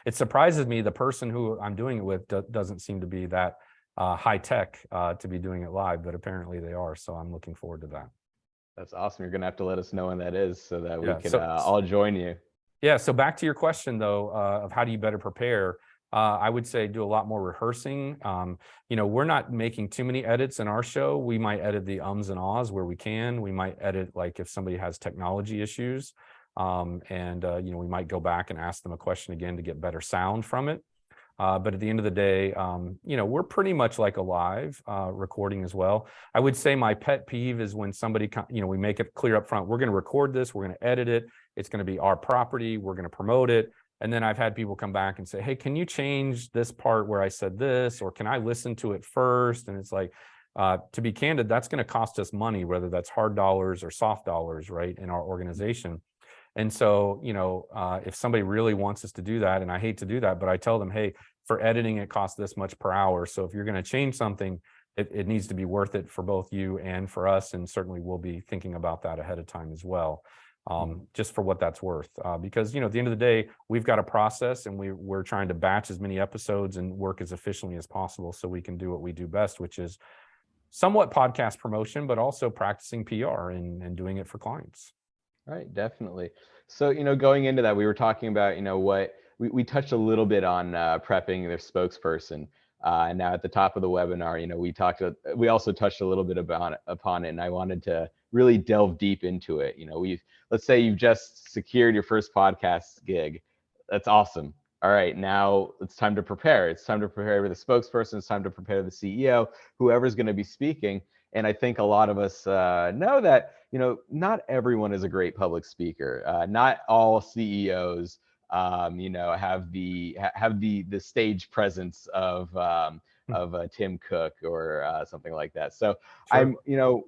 B: It surprises me the person who I'm doing it with doesn't seem to be that high tech to be doing it live, but apparently they are. So I'm looking forward to that.
A: That's awesome. You're going to have to let us know when that is so that we can all join you.
B: Yeah. So back to your question, though, of how do you better prepare? I would say do a lot more rehearsing. We're not making too many edits in our show. We might edit the ums and ahs where we can. We might edit, like, if somebody has technology issues, we might go back and ask them a question again to get better sound from it. But at the end of the day, we're pretty much like a live recording as well. I would say my pet peeve is when somebody, we make it clear up front, we're going to record this, we're going to edit it, it's going to be our property, we're going to promote it. And then I've had people come back and say, hey, can you change this part where I said this, or can I listen to it first? And it's like, to be candid, that's going to cost us money, whether that's hard dollars or soft dollars, right, in our organization. And so, if somebody really wants us to do that, and I hate to do that, but I tell them, hey, for editing, it costs this much per hour. So if you're going to change something, it needs to be worth it for both you and for us. And certainly we'll be thinking about that ahead of time as well, just for what that's worth. Because, at the end of the day, we've got a process, and we're trying to batch as many episodes and work as efficiently as possible so we can do what we do best, which is somewhat podcast promotion, but also practicing PR and doing it for clients.
A: Right, definitely. So, going into that, we were talking about, what we touched a little bit on prepping their spokesperson. And now at the top of the webinar, we also touched a little bit upon it, and I wanted to really delve deep into it. Let's say you've just secured your first podcast gig. That's awesome. all right, now it's time to prepare. It's time to prepare the spokesperson. It's time to prepare the CEO, whoever's going to be speaking. And I think a lot of us know that, not everyone is a great public speaker. Not all CEOs, have the stage presence of Tim Cook or something like that. So
B: Sure.
A: I'm,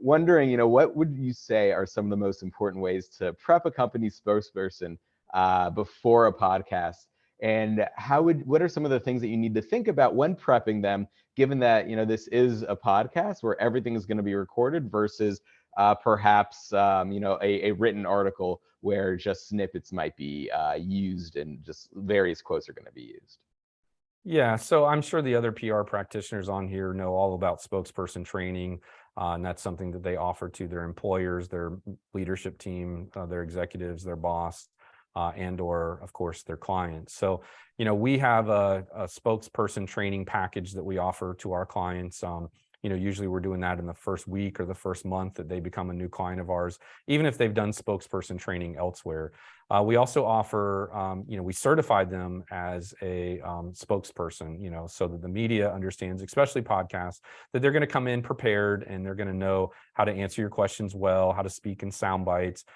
A: wondering, what would you say are some of the most important ways to prep a company spokesperson before a podcast? And what are some of the things that you need to think about when prepping them, given that, this is a podcast where everything is going to be recorded versus perhaps, a written article where just snippets might be used and just various quotes are going to be used.
B: Yeah, so I'm sure the other PR practitioners on here know all about spokesperson training, and that's something that they offer to their employers, their leadership team, their executives, their boss, and or of course their clients. So, we have a spokesperson training package that we offer to our clients. Usually we're doing that in the first week or the first month that they become a new client of ours, even if they've done spokesperson training elsewhere. We also offer, we certify them as a spokesperson, so that the media understands, especially podcasts, that they're going to come in prepared and they're going to know how to answer your questions well, how to speak in sound bites.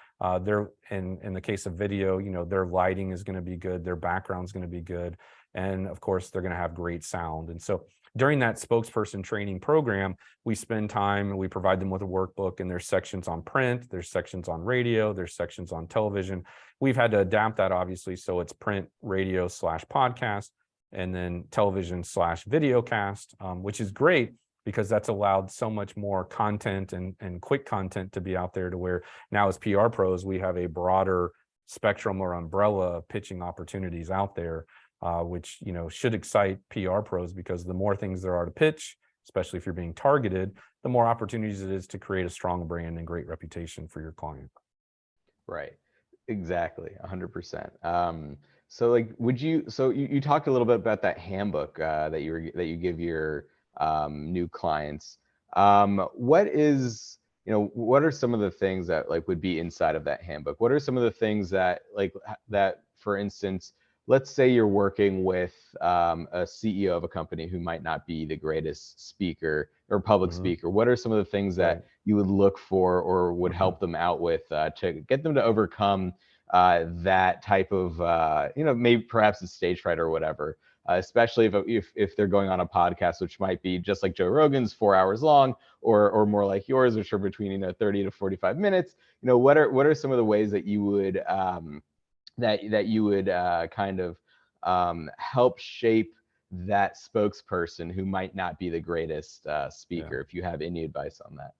B: In the case of video, their lighting is going to be good, their background is going to be good, and of course they're going to have great sound. And so during that spokesperson training program, we spend time and we provide them with a workbook, and there's sections on print, there's sections on radio, there's sections on television. We've had to adapt that, obviously, so it's print, radio / podcast, and then television / video cast, which is great because that's allowed so much more content and quick content to be out there, to where now as PR pros, we have a broader spectrum or umbrella of pitching opportunities out there, which should excite PR pros, because the more things there are to pitch, especially if you're being targeted, the more opportunities it is to create a strong brand and great reputation for your client.
A: Right. Exactly. 100%. So like, you talked a little bit about that handbook that you give your new clients. What are some of the things that like would be inside of that handbook? What are some of the things that for instance, let's say you're working with a CEO of a company who might not be the greatest speaker or public speaker. What are some of the things that you would look for or would help them out with to get them to overcome that type of, maybe perhaps it's stage fright or whatever, especially if they're going on a podcast, which might be just like Joe Rogan's 4 hours long, or more like yours, which are between 30 to 45 minutes. What are some of the ways that you would kind of help shape that spokesperson who might not be the greatest speaker, if you have any advice on that?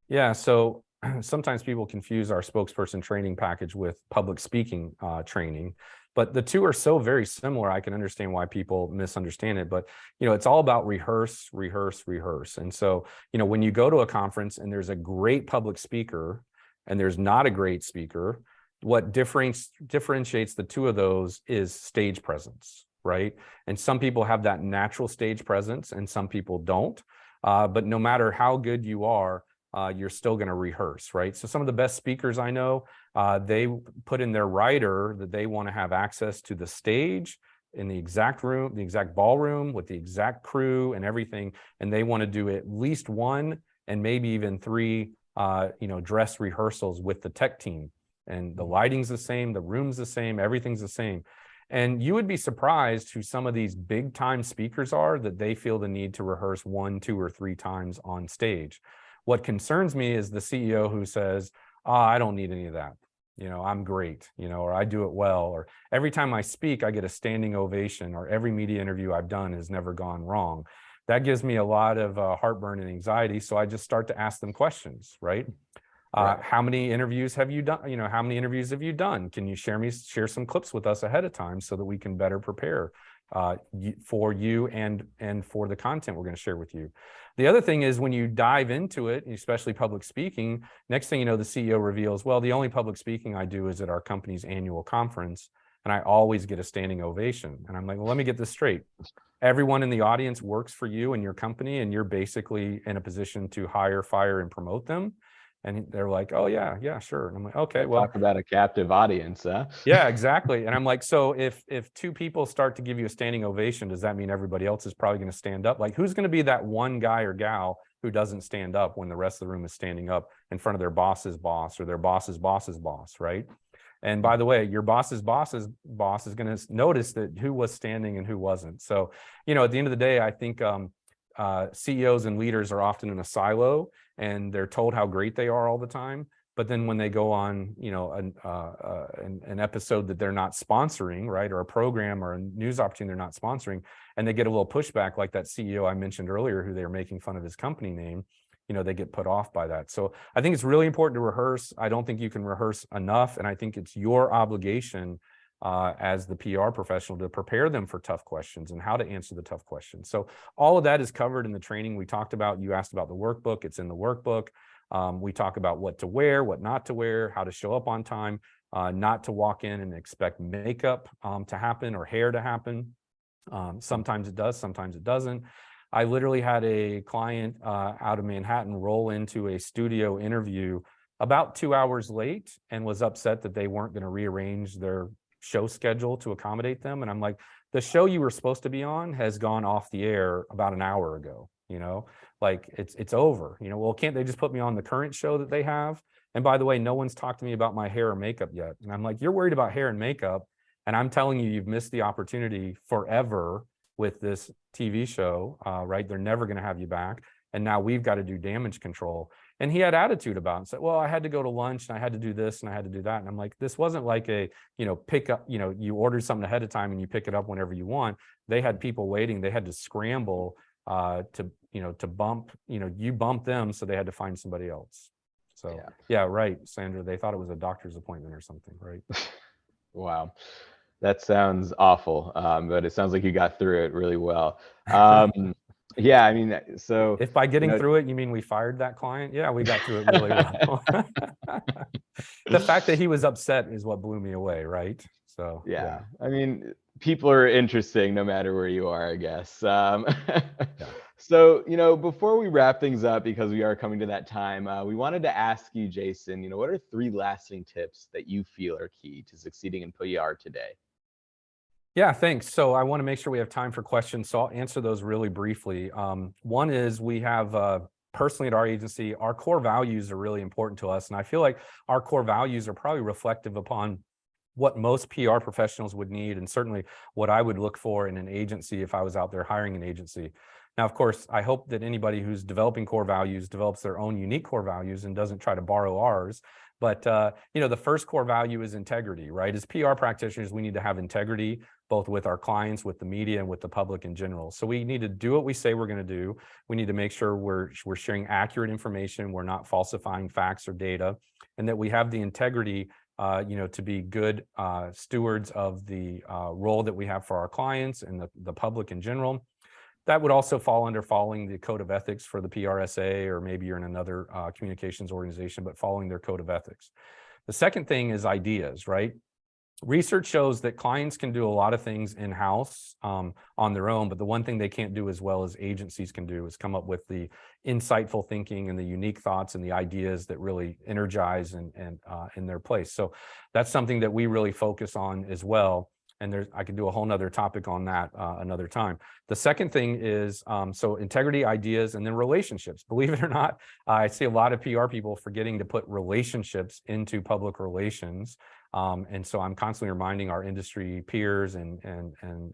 B: Yeah, so sometimes people confuse our spokesperson training package with public speaking training, but the two are so very similar. I can understand why people misunderstand it, but it's all about rehearse, rehearse, rehearse. And so, when you go to a conference and there's a great public speaker and there's not a great speaker, what differentiates the two of those is stage presence, right? And some people have that natural stage presence and some people don't. But no matter how good you are, you're still going to rehearse, right? So some of the best speakers I know, they put in their rider that they want to have access to the stage in the exact room, the exact ballroom with the exact crew and everything. And they want to do at least one and maybe even three, dress rehearsals with the tech team. And the lighting's the same, the room's the same, everything's the same. And you would be surprised who some of these big time speakers are, that they feel the need to rehearse 1, 2, or 3 times on stage. What concerns me is the CEO who says, I don't need any of that. I'm great, or I do it well, or every time I speak, I get a standing ovation, or every media interview I've done has never gone wrong. That gives me a lot of heartburn and anxiety. So I just start to ask them questions, right? Right. How many interviews have you done? How many interviews have you done? Can you share some clips with us ahead of time so that we can better prepare for you and for the content we're going to share with you. The other thing is, when you dive into it, especially public speaking, next thing you know, the CEO reveals, well, the only public speaking I do is at our company's annual conference, and I always get a standing ovation. And I'm like, well, let me get this straight. Everyone in the audience works for you and your company, and you're basically in a position to hire, fire, and promote them. And they're like, oh yeah, sure. And I'm like, okay, well,
A: Talk about a captive audience, huh?
B: yeah, exactly. And I'm like, so if two people start to give you a standing ovation, does that mean everybody else is probably going to stand up? Like, who's going to be that one guy or gal who doesn't stand up when the rest of the room is standing up in front of their boss's boss or their boss's boss's boss, right? And by the way, your boss's boss's boss is going to notice that who was standing and who wasn't. So, at the end of the day, I think CEOs and leaders are often in a silo and they're told how great they are all the time. But then when they go on, an episode that they're not sponsoring, right, or a program or a news opportunity they're not sponsoring, and they get a little pushback, like that CEO I mentioned earlier, who they were making fun of his company name, they get put off by that. So I think it's really important to rehearse. I don't think you can rehearse enough, and I think it's your obligation as the PR professional to prepare them for tough questions and how to answer the tough questions. So all of that is covered in the training we talked about. You asked about the workbook. It's in the workbook. We talk about what to wear, what not to wear, how to show up on time, not to walk in and expect makeup to happen or hair to happen. Sometimes it does, sometimes it doesn't. I literally had a client out of Manhattan roll into a studio interview about 2 hours late and was upset that they weren't going to rearrange their show schedule to accommodate them. And I'm like, the show you were supposed to be on has gone off the air about an hour ago, like it's over, well, can't they just put me on the current show that they have? And by the way, no one's talked to me about my hair or makeup yet. And I'm like, you're worried about hair and makeup. And I'm telling you, you've missed the opportunity forever with this TV show, right? They're never going to have you back. And now we've got to do damage control. And he had attitude about it and said, well, I had to go to lunch and I had to do this and I had to do that. And I'm like, this wasn't like a, pick up, you ordered something ahead of time and you pick it up whenever you want. They had people waiting. They had to scramble to bump, you bump them. So they had to find somebody else. So yeah, right, Sandra, they thought it was a doctor's appointment or something, right?
A: Wow. That sounds awful, but it sounds like you got through it really well. Yeah, I mean, so
B: if by getting through it, you mean we fired that client? Yeah, we got through it really well. The fact that he was upset is what blew me away, right? So
A: yeah. I mean, people are interesting no matter where you are, I guess. So, before we wrap things up, because we are coming to that time, we wanted to ask you, Jason, what are 3 lasting tips that you feel are key to succeeding in PR today?
B: Yeah, thanks. So I want to make sure we have time for questions. So I'll answer those really briefly. One is we have personally at our agency, our core values are really important to us. And I feel like our core values are probably reflective upon what most PR professionals would need, and certainly what I would look for in an agency if I was out there hiring an agency. Now, of course, I hope that anybody who's developing core values develops their own unique core values and doesn't try to borrow ours. But, the first core value is integrity, right? As PR practitioners, we need to have integrity, both with our clients, with the media, and with the public in general. So we need to do what we say we're going to do. We need to make sure we're sharing accurate information. We're not falsifying facts or data, and that we have the integrity to be good stewards of the role that we have for our clients and the public in general. That would also fall under following the code of ethics for the PRSA, or maybe you're in another communications organization, but following their code of ethics. The second thing is ideas, right? Research shows that clients can do a lot of things in-house on their own, but the one thing they can't do as well as agencies can do is come up with the insightful thinking and the unique thoughts and the ideas that really energize and in their place. So that's something that we really focus on as well. And I could do a whole nother topic on that another time. The second thing is, so integrity, ideas, and then relationships. Believe it or not, I see a lot of PR people forgetting to put relationships into public relations. And so I'm constantly reminding our industry peers and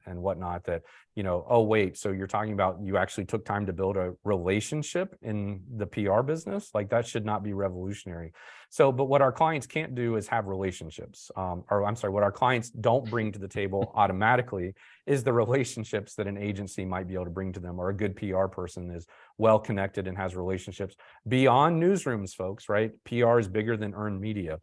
B: whatnot that, oh, wait, so you're talking about you actually took time to build a relationship in the PR business? Like, that should not be revolutionary. So, but what our clients can't do is have relationships, what our clients don't bring to the table automatically is the relationships that an agency might be able to bring to them, or a good PR person is well connected and has relationships beyond newsrooms, folks, right? PR is bigger than earned media.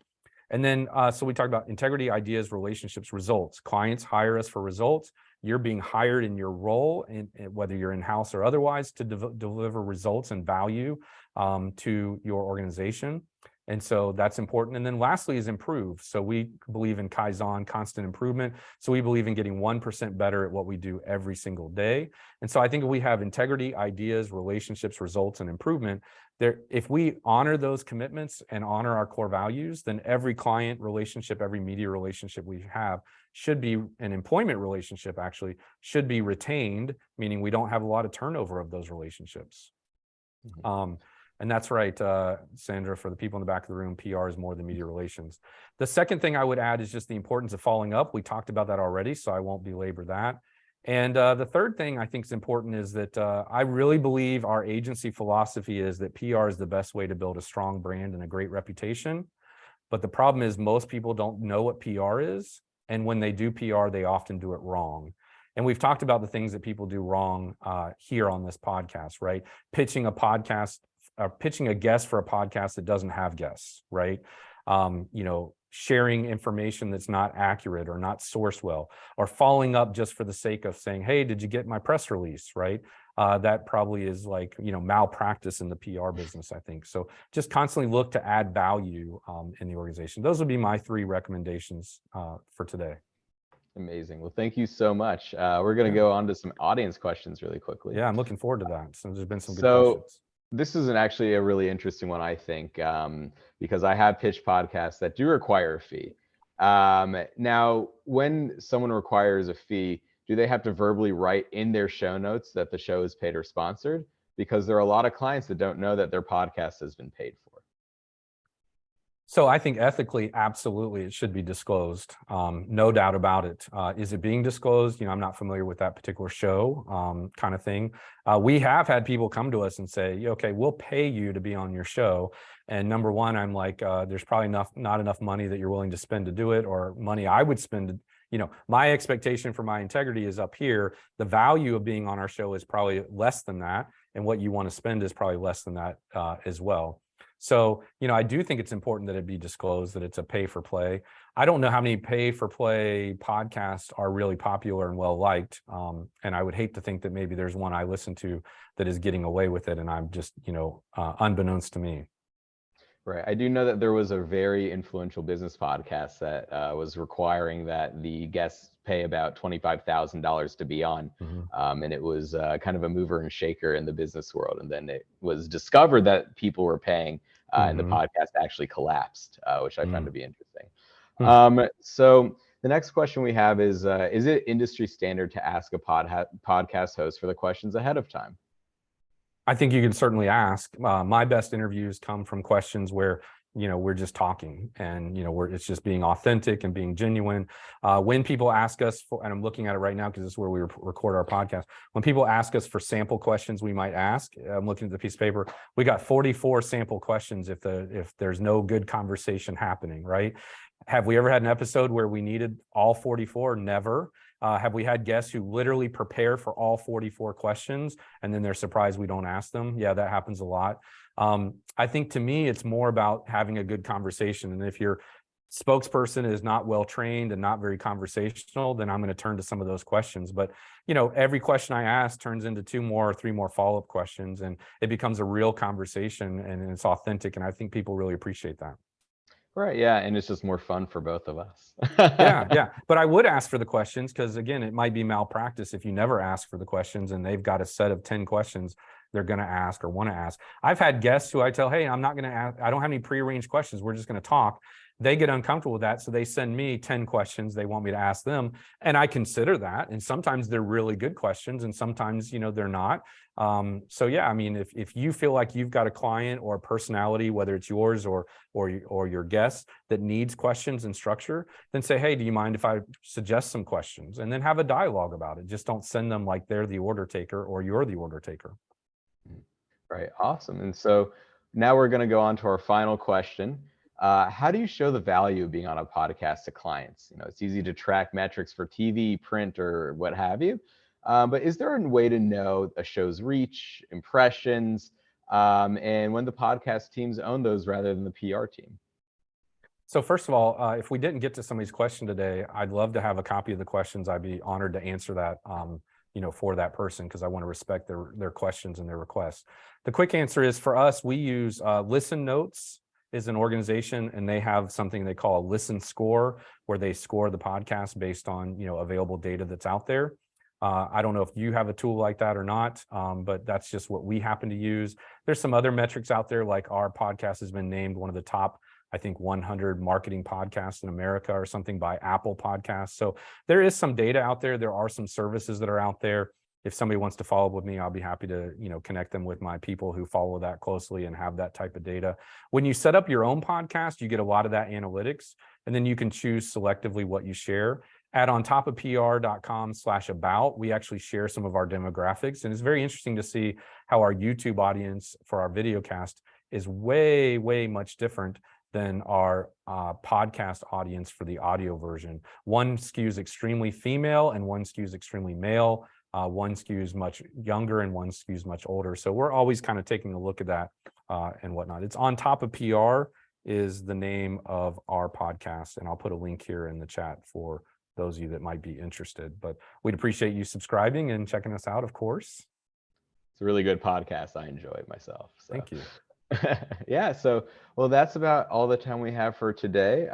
B: And then, so we talked about integrity, ideas, relationships, results. Clients hire us for results. You're being hired in your role, whether you're in-house or otherwise, to deliver results and value to your organization. And so that's important. And then lastly is improve. So we believe in Kaizen, constant improvement. So we believe in getting 1% better at what we do every single day. And so I think if we have integrity, ideas, relationships, results, and improvement, there, if we honor those commitments and honor our core values, then every client relationship, every media relationship we have should be an employment relationship, actually should be retained, meaning we don't have a lot of turnover of those relationships. And that's right, Sandra, for the people in the back of the room, PR is more than media relations. The second thing I would add is just the importance of following up. We talked about that already, so I won't belabor that. And the third thing I think is important is that I really believe our agency philosophy is that PR is the best way to build a strong brand and a great reputation. But the problem is most people don't know what PR is. And when they do PR, they often do it wrong. And we've talked about the things that people do wrong here on this podcast, right? Pitching a podcast, pitching a guest for a podcast that doesn't have guests, right? Sharing information that's not accurate or not sourced well, or following up just for the sake of saying, hey, did you get my press release, right? That probably is like, malpractice in the PR business, I think. So just constantly look to add value in the organization. Those would be my 3 recommendations for today.
A: Amazing. Well, thank you so much. We're going to go on to some audience questions really quickly.
B: Yeah, I'm looking forward to that. So there's been some good questions.
A: This is actually a really interesting one, I think, because I have pitched podcasts that do require a fee. Now, when someone requires a fee, do they have to verbally write in their show notes that the show is paid or sponsored? Because there are a lot of clients that don't know that their podcast has been paid for.
B: So I think ethically, absolutely, it should be disclosed. No doubt about it. Is it being disclosed? I'm not familiar with that particular show kind of thing. We have had people come to us and say, okay, we'll pay you to be on your show. And number one, I'm like, there's probably not enough money that you're willing to spend to do it, or money I would spend. My expectation for my integrity is up here. The value of being on our show is probably less than that. And what you want to spend is probably less than that as well. So, I do think it's important that it be disclosed that it's a pay for play. I don't know how many pay for play podcasts are really popular and well liked. And I would hate to think that maybe there's one I listen to that is getting away with it. And I'm just, unbeknownst to me.
A: Right. I do know that there was a very influential business podcast that was requiring that the guests pay about $25,000 to be on. And it was kind of a mover and shaker in the business world. And then it was discovered that people were paying and the podcast actually collapsed, which I found to be interesting. So the next question we have is it industry standard to ask a podcast host for the questions ahead of time?
B: I think you can certainly ask. My best interviews come from questions where, we're just talking and, it's just being authentic and being genuine. When people ask us for, and I'm looking at it right now because this is where we record our podcast. When people ask us for sample questions, we might ask. I'm looking at the piece of paper. We got 44 sample questions if there's no good conversation happening, right? Have we ever had an episode where we needed all 44? Never. Have we had guests who literally prepare for all 44 questions and then they're surprised we don't ask them? Yeah, that happens a lot. I think to me, it's more about having a good conversation. And if your spokesperson is not well trained and not very conversational, then I'm going to turn to some of those questions. But, every question I ask turns into 2 more or 3 more follow-up questions, and it becomes a real conversation and it's authentic. And I think people really appreciate that.
A: Right. Yeah. And it's just more fun for both of us.
B: Yeah. But I would ask for the questions because, again, it might be malpractice if you never ask for the questions and they've got a set of 10 questions they're going to ask or want to ask. I've had guests who I tell, hey, I'm not going to ask. I don't have any prearranged questions. We're just going to talk. They get uncomfortable with that. So they send me 10 questions they want me to ask them. And I consider that. And sometimes they're really good questions and sometimes, they're not. So yeah, I mean, if you feel like you've got a client or a personality, whether it's yours or your guest that needs questions and structure, then say, hey, do you mind if I suggest some questions? And then have a dialogue about it. Just don't send them like they're the order taker or you're the order taker.
A: Right. Awesome. And so now we're going to go on to our final question. How do you show the value of being on a podcast to clients? It's easy to track metrics for TV, print, or what have you. But is there a way to know a show's reach, impressions, and when the podcast teams own those rather than the PR team?
B: So first of all, if we didn't get to somebody's question today, I'd love to have a copy of the questions. I'd be honored to answer that, for that person because I want to respect their questions and their requests. The quick answer is for us, we use listen notes is an organization, and they have something they call a listen score, where they score the podcast based on, you know, available data that's out there. I don't know if you have a tool like that or not, but that's just what we happen to use. There's some other metrics out there, like our podcast has been named one of the top, I think, 100 marketing podcasts in America or something by Apple Podcasts. So there is some data out there. There are some services that are out there. If somebody wants to follow up with me, I'll be happy to, you know, connect them with my people who follow that closely and have that type of data. When you set up your own podcast, you get a lot of that analytics, and then you can choose selectively what you share. At ontopofpr.com/about, we actually share some of our demographics, and it's very interesting to see how our YouTube audience for our video cast is way, way much different than our podcast audience for the audio version. One skews extremely female and one skews extremely male. One skews much younger and one skews much older. So we're always kind of taking a look at that and whatnot. It's On Top of PR is the name of our podcast, and I'll put a link here in the chat for those of you that might be interested. But we'd appreciate you subscribing and checking us out, of course.
A: It's a really good podcast. I enjoy it myself. So.
B: Thank you.
A: Yeah, so, well, that's about all the time we have for today.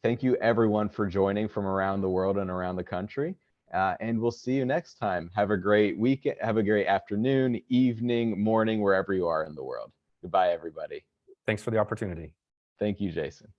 A: Thank you, everyone, for joining from around the world and around the country. And we'll see you next time. Have a great weekend. Have a great afternoon, evening, morning, wherever you are in the world. Goodbye, everybody.
B: Thanks for the opportunity.
A: Thank you, Jason.